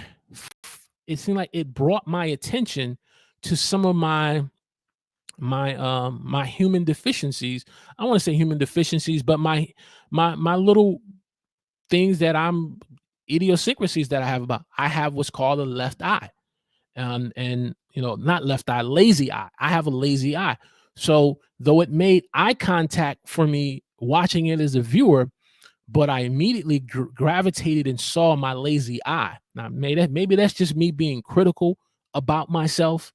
it seemed like it brought my attention to some of my human deficiencies. I want to say human deficiencies, but my little things that I'm idiosyncrasies that I have about. I have what's called a left eye. And not left eye, lazy eye. I have a lazy eye. So though it made eye contact for me watching it as a viewer, but I immediately gravitated and saw my lazy eye. Now, maybe that's just me being critical about myself.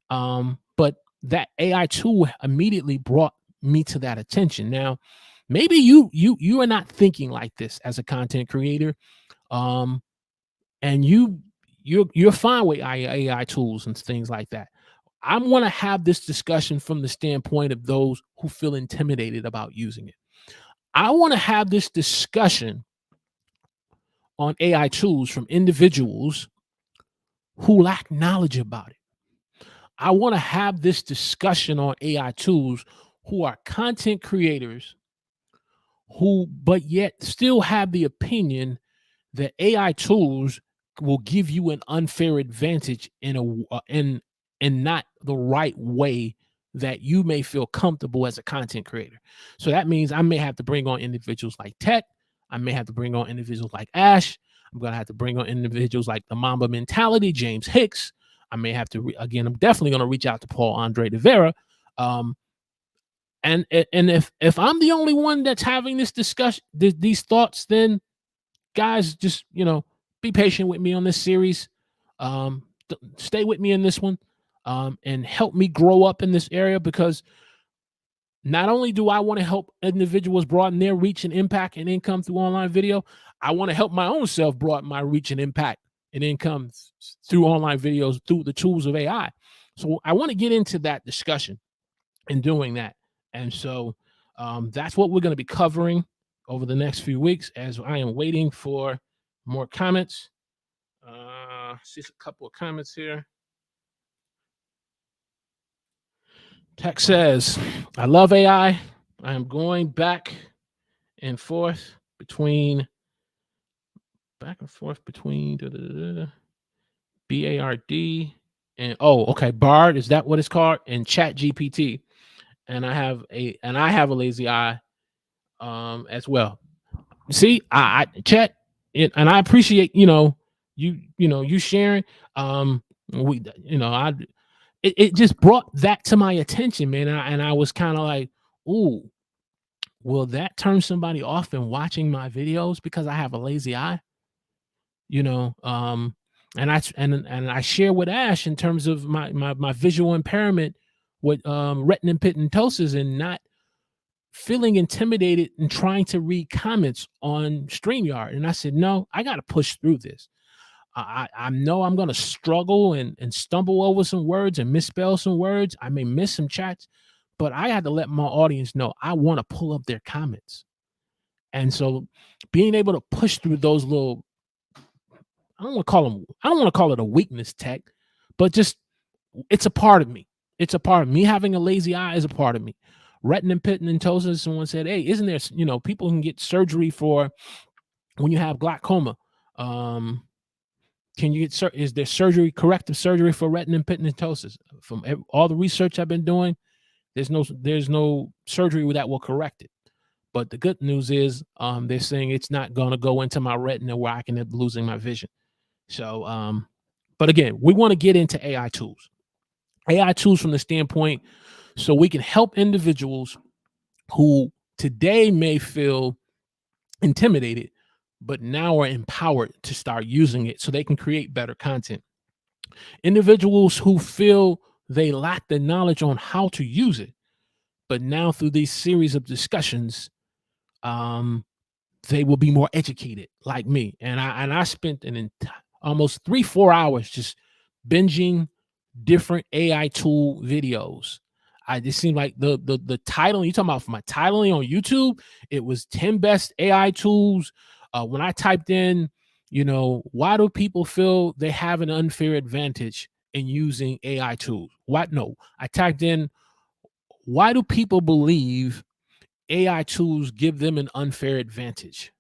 But that AI tool immediately brought me to that attention. Now, maybe you are not thinking like this as a content creator, and you're fine with AI tools and things like that. I want to have this discussion from the standpoint of those who feel intimidated about using it. I want to have this discussion on AI tools from individuals who lack knowledge about it. I want to have this discussion on AI tools who are content creators who, but yet still have the opinion that AI tools will give you an unfair advantage in not the right way that you may feel comfortable as a content creator. So that means I may have to bring on individuals like Tech. I may have to bring on individuals like Ash. I'm going to have to bring on individuals like the Mamba Mentality, James Hicks. I may have to, again, I'm definitely going to reach out to Paul Andre de Vera. And if I'm the only one that's having this discussion, these thoughts, then guys, just be patient with me on this series. Stay with me in this one, and help me grow up in this area, because not only do I want to help individuals broaden their reach and impact and income through online video, I want to help my own self broaden my reach and impact and income through online videos through the tools of AI. So I want to get into that discussion in doing that. And so that's what we're going to be covering over the next few weeks, as I am waiting for more comments. See a couple of comments here. Tech says, I love AI. I am going back and forth between BARD and Bard, is that what it's called? And Chat GPT. And I have a lazy eye as well. See, I Chat it, and I appreciate you sharing. It just brought that to my attention, man. And I was kind of like, ooh, will that turn somebody off in watching my videos because I have a lazy eye? And I share with Ash in terms of my visual impairment with retina pigmentosus, and not feeling intimidated and trying to read comments on StreamYard. And I said, no, I got to push through this. I know I'm going to struggle and stumble over some words and misspell some words. I may miss some chats, but I had to let my audience know I want to pull up their comments. And so being able to push through those little, I don't want to call it a weakness, Tech, but just, it's a part of me. It's a part of me. Having a lazy eye is a part of me. Retina pigmentosus, someone said, hey, isn't there, people can get surgery for when you have glaucoma. Can you get, is there corrective surgery for retina pigmentosus? From all the research I've been doing, there's no surgery that will correct it. But the good news is they're saying it's not going to go into my retina where I can end up losing my vision. So, but again, we want to get into AI tools from the standpoint so we can help individuals who today may feel intimidated, but now are empowered to start using it so they can create better content. Individuals who feel they lack the knowledge on how to use it, but now through these series of discussions, they will be more educated like me. And I spent almost 3-4 hours just binging different AI tool videos. I just seemed like the title you talking about for my titling on YouTube, it was 10 best AI tools. When I typed in, why do people feel they have an unfair advantage in using AI tools? I typed in, why do people believe AI tools give them an unfair advantage?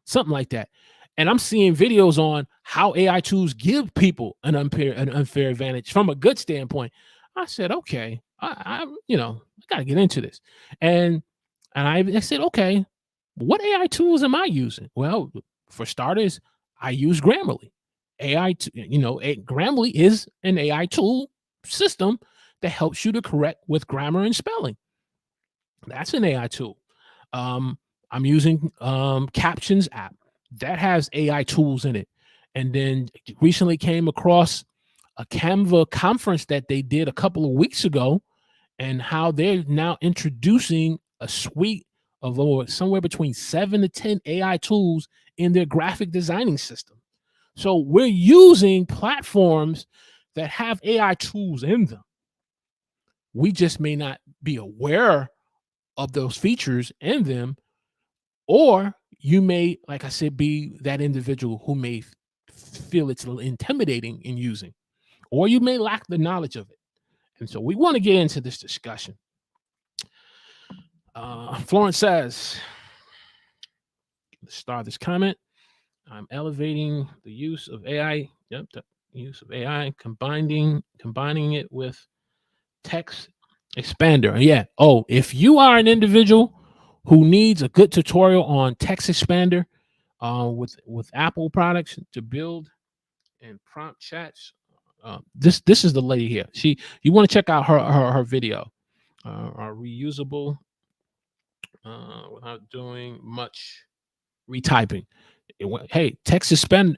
Something like that. And I'm seeing videos on how AI tools give people an unfair advantage from a good standpoint. I said, okay, I got to get into this. And I said, okay, what AI tools am I using? Well, for starters, I use Grammarly. Grammarly is an AI tool system that helps you to correct with grammar and spelling. That's an AI tool. I'm using Captions app that has AI tools in it. And then recently came across a Canva conference that they did a couple of weeks ago, and how they're now introducing a suite of somewhere between 7 to 10 AI tools in their graphic designing system. So we're using platforms that have AI tools in them. We just may not be aware of those features in them, or you may, like I said, be that individual who may feel it's intimidating in using, or you may lack the knowledge of it. And so we want to get into this discussion. Florence says, let's start this comment. I'm elevating the use of AI. Yep, the use of AI, combining it with text expander. Yeah. Oh, if you are an individual who needs a good tutorial on text expander with Apple products to build and prompt chats, this is the lady here. You want to check out her video. Are reusable without doing much retyping. Hey, text expander,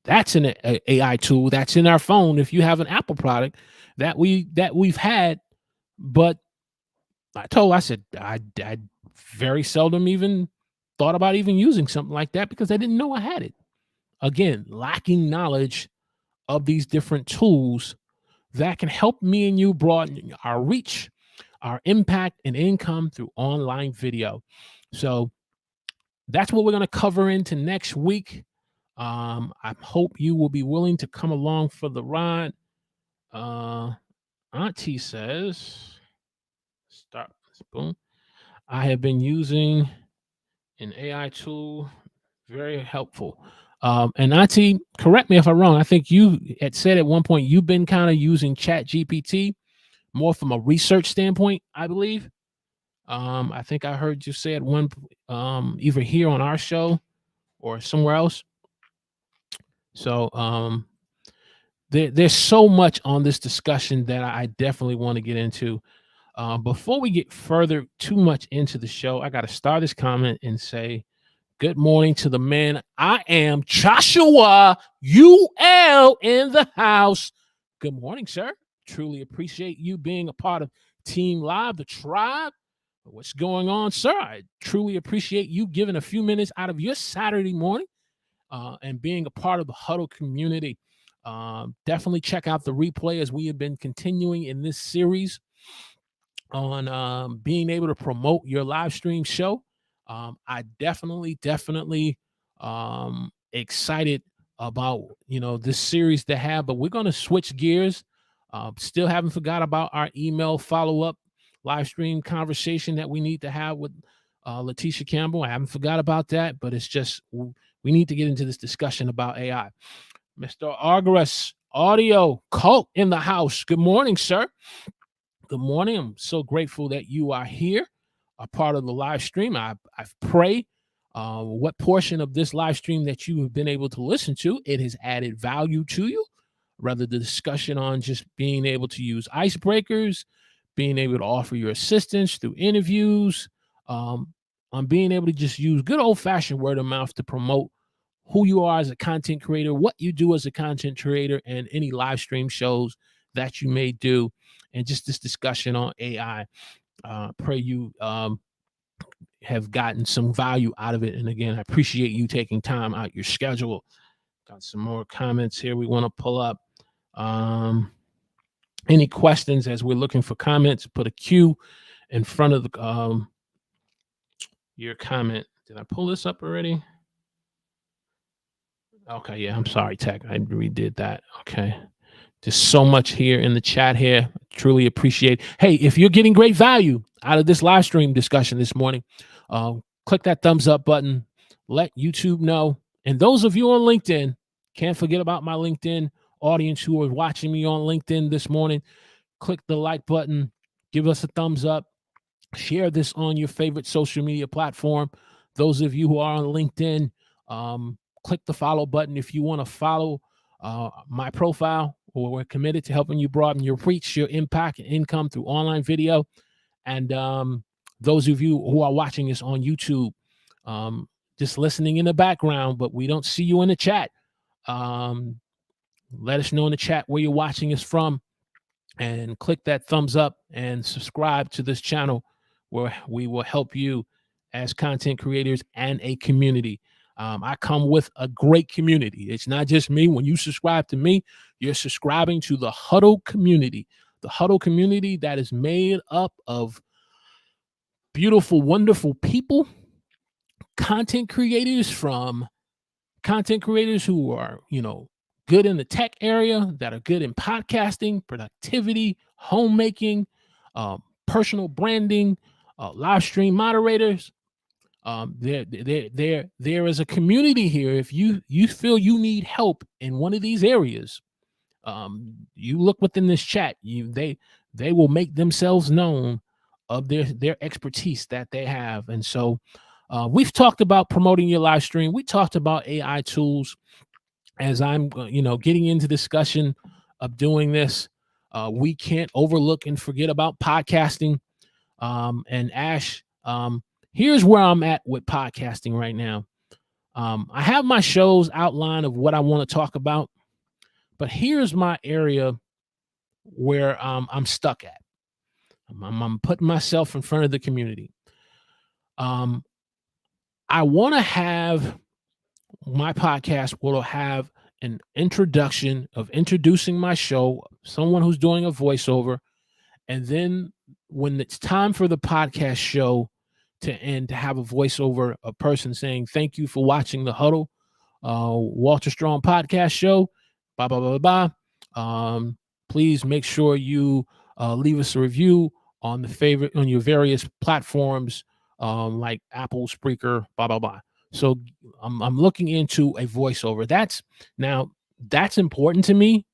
that's an AI tool that's in our phone if you have an Apple product that we've had. But I said I very seldom even thought about even using something like that because I didn't know I had it. Again, lacking knowledge of these different tools that can help me and you broaden our reach, our impact, and income through online video. So that's what we're going to cover into next week. I hope you will be willing to come along for the ride. Auntie says, stop this, boom. I have been using an AI tool, very helpful. And Auntie, correct me if I'm wrong. I think you had said at one point you've been kind of using Chat GPT more from a research standpoint, I believe. I think I heard you say at one, either here on our show or somewhere else. So there's so much on this discussion that I definitely want to get into. Before we get further too much into the show, I got to start this comment and say good morning to the man. I am Joshua UL in the house. Good morning, sir. Truly appreciate you being a part of Team Live, the tribe. What's going on, sir? I truly appreciate you giving a few minutes out of your Saturday morning and being a part of the Huddle community. Definitely check out the replay as we have been continuing in this series on being able to promote your live stream show. I definitely excited about this series to have, but we're going to switch gears. Still haven't forgot about our email follow-up live stream conversation that we need to have with Letitia Campbell. I haven't forgot about that, but it's just we need to get into this discussion about AI. Mr. Argras, audio cult in the house. Good morning, sir. Good morning. I'm so grateful that you are here, a part of the live stream. I pray what portion of this live stream that you have been able to listen to, it has added value to you. Rather the discussion on just being able to use icebreakers, being able to offer your assistance through interviews, on being able to just use good old-fashioned word of mouth to promote who you are as a content creator, what you do as a content creator, and any live stream shows that you may do, and just this discussion on AI. Pray you have gotten some value out of it. And again, I appreciate you taking time out your schedule. Got some more comments here we want to pull up. Any questions as we're looking for comments? Put a Q in front of the your comment. Did I pull this up already? Okay, yeah, I'm sorry, Tech. I redid that. Okay. There's so much here in the chat here. Truly appreciate. Hey, if you're getting great value out of this live stream discussion this morning, click that thumbs up button. Let YouTube know. And those of you on LinkedIn, can't forget about my LinkedIn audience who are watching me on LinkedIn this morning. Click the like button. Give us a thumbs up. Share this on your favorite social media platform. Those of you who are on LinkedIn, click the follow button if you want to follow my profile. We're committed to helping you broaden your reach, your impact, and income through online video. And those of you who are watching this on YouTube, just listening in the background, but we don't see you in the chat. Let us know in the chat where you're watching us from, and click that thumbs up and subscribe to this channel where we will help you as content creators and a community. I come with a great community. It's not just me. When you subscribe to me, you're subscribing to the Huddle community. The Huddle community that is made up of beautiful, wonderful people, content creators who are, good in the tech area, that are good in podcasting, productivity, homemaking, personal branding, live stream moderators, There is a community here. If you feel you need help in one of these areas, you look within this chat. They will make themselves known of their expertise that they have. And so we've talked about promoting your live stream. We talked about AI tools. As I'm getting into discussion of doing this, we can't overlook and forget about podcasting. And Ash, here's where I'm at with podcasting right now. I have my shows outline of what I want to talk about, but here's my area where I'm stuck at. I'm putting myself in front of the community. I want to have my podcast will have an introduction of introducing my show, someone who's doing a voiceover, and then when it's time for the podcast show to end, to have a voiceover, a person saying, "Thank you for watching the Huddle, Walter Strong podcast show, blah, blah, blah, blah. Please make sure you leave us a review on your various platforms, like Apple, Spreaker, blah, blah, blah." So I'm looking into a voiceover. That's important to me.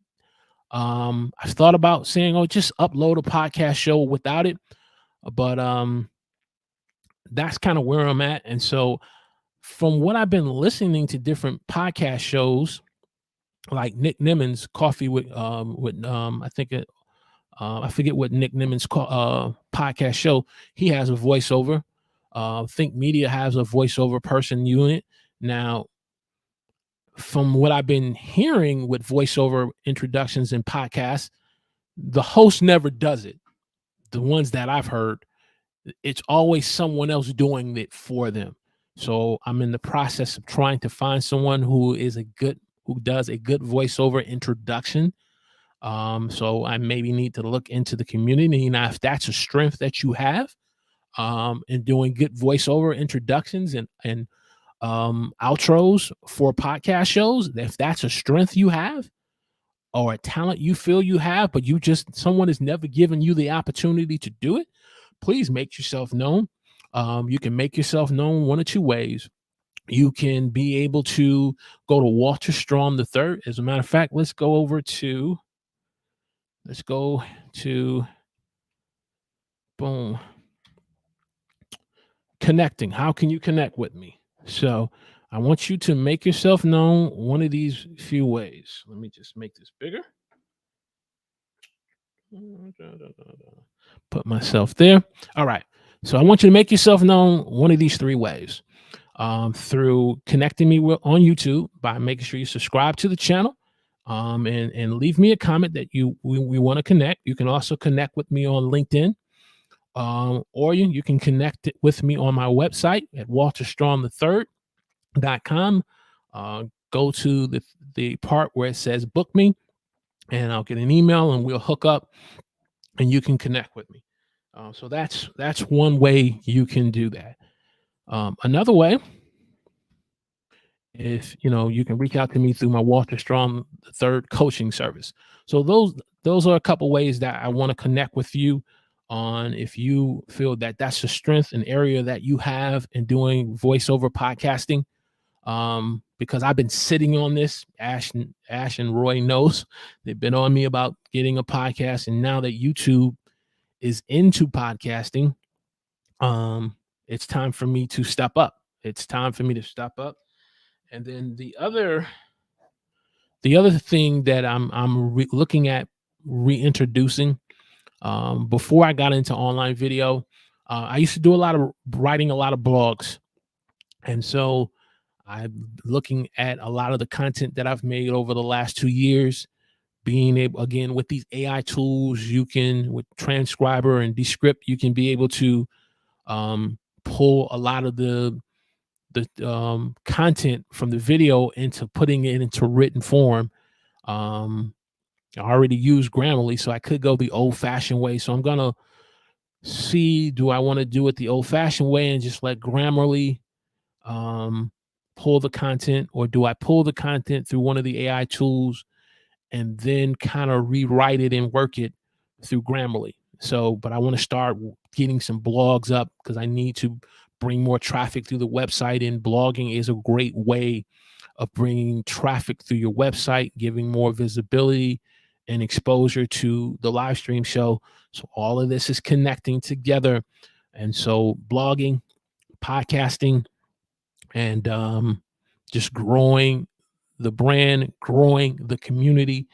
I've thought about saying, "Oh, just upload a podcast show without it," but that's kind of where I'm at. And so, from what I've been listening to different podcast shows, like Nick Nimmons' Coffee with I think I forget what Nick Nimmons' podcast show. He has a voiceover. Think Media has a voiceover person unit. Now, from what I've been hearing with voiceover introductions in podcasts, the host never does it. The ones that I've heard, it's always someone else doing it for them. So I'm in the process of trying to find someone who does a good voiceover introduction. So I maybe need to look into the community. Now, if that's a strength that you have, in doing good voiceover introductions and outros for podcast shows, if that's a strength you have or a talent you feel you have, but someone has never given you the opportunity to do it, please make yourself known. You can make yourself known one of two ways. You can be able to go to Walter Strong III. As a matter of fact, let's go to boom. Connecting. How can you connect with me? So I want you to make yourself known one of these few ways. Let me just make this bigger. Put myself there. All right. So I want you to make yourself known one of these three ways. Through connecting me on YouTube by making sure you subscribe to the channel, and leave me a comment that we want to connect. You can also connect with me on LinkedIn. Or you can connect it with me on my website at walterstrong3.com. Go to the part where it says book me, and I'll get an email and we'll hook up and you can connect with me. So that's one way you can do that. Another way, if you can reach out to me through my Walter Strong III coaching service. So those are a couple ways that I want to connect with you on. If you feel that that's a strength, an area that you have in doing voiceover podcasting, because I've been sitting on this. Ash and Roy knows, they've been on me about getting a podcast, and now that YouTube is into podcasting, it's time for me to step up. And then the other thing that I'm looking at reintroducing, before I got into online video, I used to do a lot of writing, a lot of blogs, and so I'm looking at a lot of the content that I've made over the last 2 years, being able, again, with these AI tools, with Transcriber and Descript, you can be able to pull a lot of the content from the video into putting it into written form. I already use Grammarly, so I could go the old-fashioned way. So I'm gonna see, do I want to do it the old-fashioned way and just let Grammarly pull the content, or do I pull the content through one of the AI tools and then kind of rewrite it and work it through Grammarly? So, but I want to start getting some blogs up because I need to bring more traffic through the website, and blogging is a great way of bringing traffic through your website, giving more visibility and exposure to the live stream show. So all of this is connecting together. And so blogging, podcasting, and just growing the brand, growing the community.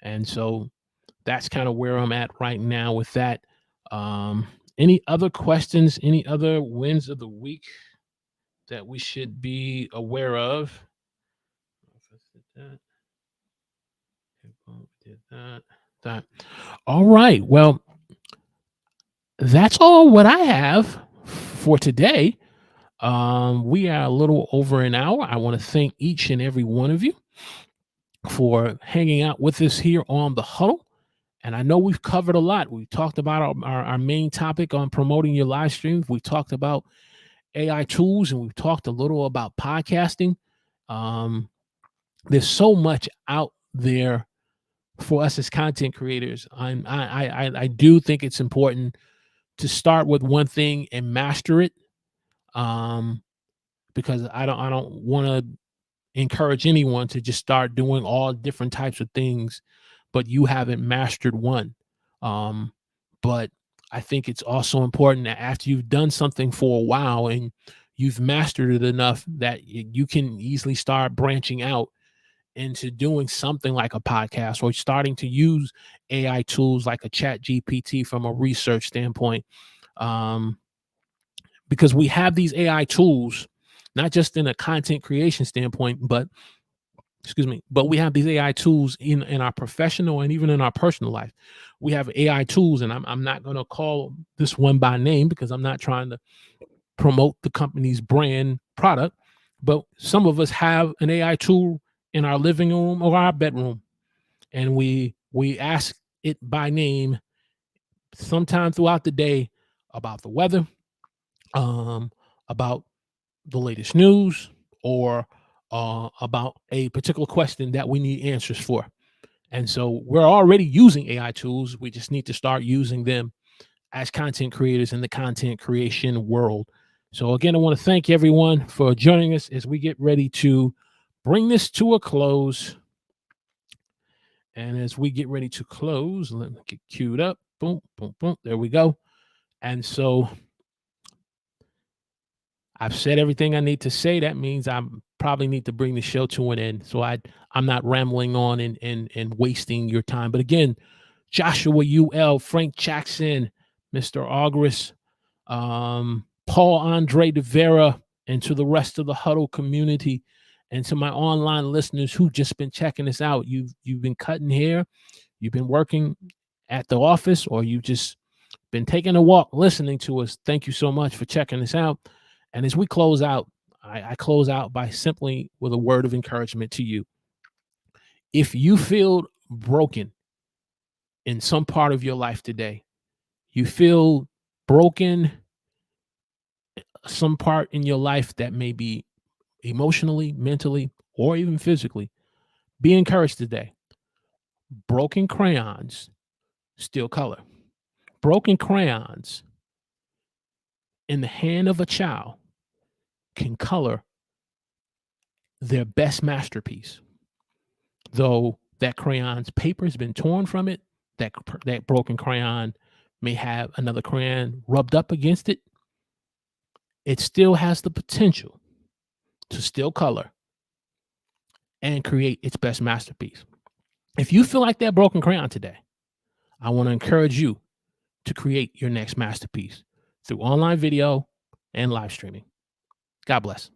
And so that's kind of where I'm at right now with that. Any other questions? Any other wins of the week that we should be aware of? Did that. All right. Well, that's all what I have for today. We are a little over an hour. I want to thank each and every one of you for hanging out with us here on the Huddle. And I know we've covered a lot. We talked about our main topic on promoting your live streams. We talked about AI tools, and we've talked a little about podcasting. There's so much out there for us as content creators. I do think it's important to start with one thing and master it, because I don't want to encourage anyone to just start doing all different types of things, but you haven't mastered one. But I think it's also important that after you've done something for a while and you've mastered it enough that you can easily start branching out into doing something like a podcast, or starting to use AI tools like a Chat GPT from a research standpoint. Because we have these AI tools, not just in a content creation standpoint, but we have these AI tools in our professional and even in our personal life. We have AI tools, and I'm not going to call this one by name because I'm not trying to promote the company's brand product, but some of us have an AI tool in our living room or our bedroom, and we ask it by name sometime throughout the day about the weather, about the latest news, or about a particular question that we need answers for. And so we're already using AI tools. We just need to start using them as content creators in the content creation world. So again, I want to thank everyone for joining us as we get ready to bring this to a close. And as we get ready to close, let me get queued up. Boom, boom, boom. There we go. And so I've said everything I need to say. That means I probably need to bring the show to an end. So I'm not rambling on and wasting your time. But again, Joshua UL, Frank Jackson, Mr. August, Paul Andre de Vera, and to the rest of the Huddle community, and to my online listeners who've just been checking us out. You've been cutting hair, you've been working at the office, or you've just been taking a walk listening to us. Thank you so much for checking us out. And as we close out, I close out by simply with a word of encouragement to you. If you feel broken in some part of your life today, you feel broken some part in your life that may be emotionally, mentally, or even physically, be encouraged today. Broken crayons still color. Broken crayons in the hand of a child can color their best masterpiece. Though that crayon's paper has been torn from it, that broken crayon may have another crayon rubbed up against it, it still has the potential to still color and create its best masterpiece. If you feel like that broken crayon today, I want to encourage you to create your next masterpiece through online video and live streaming. God bless.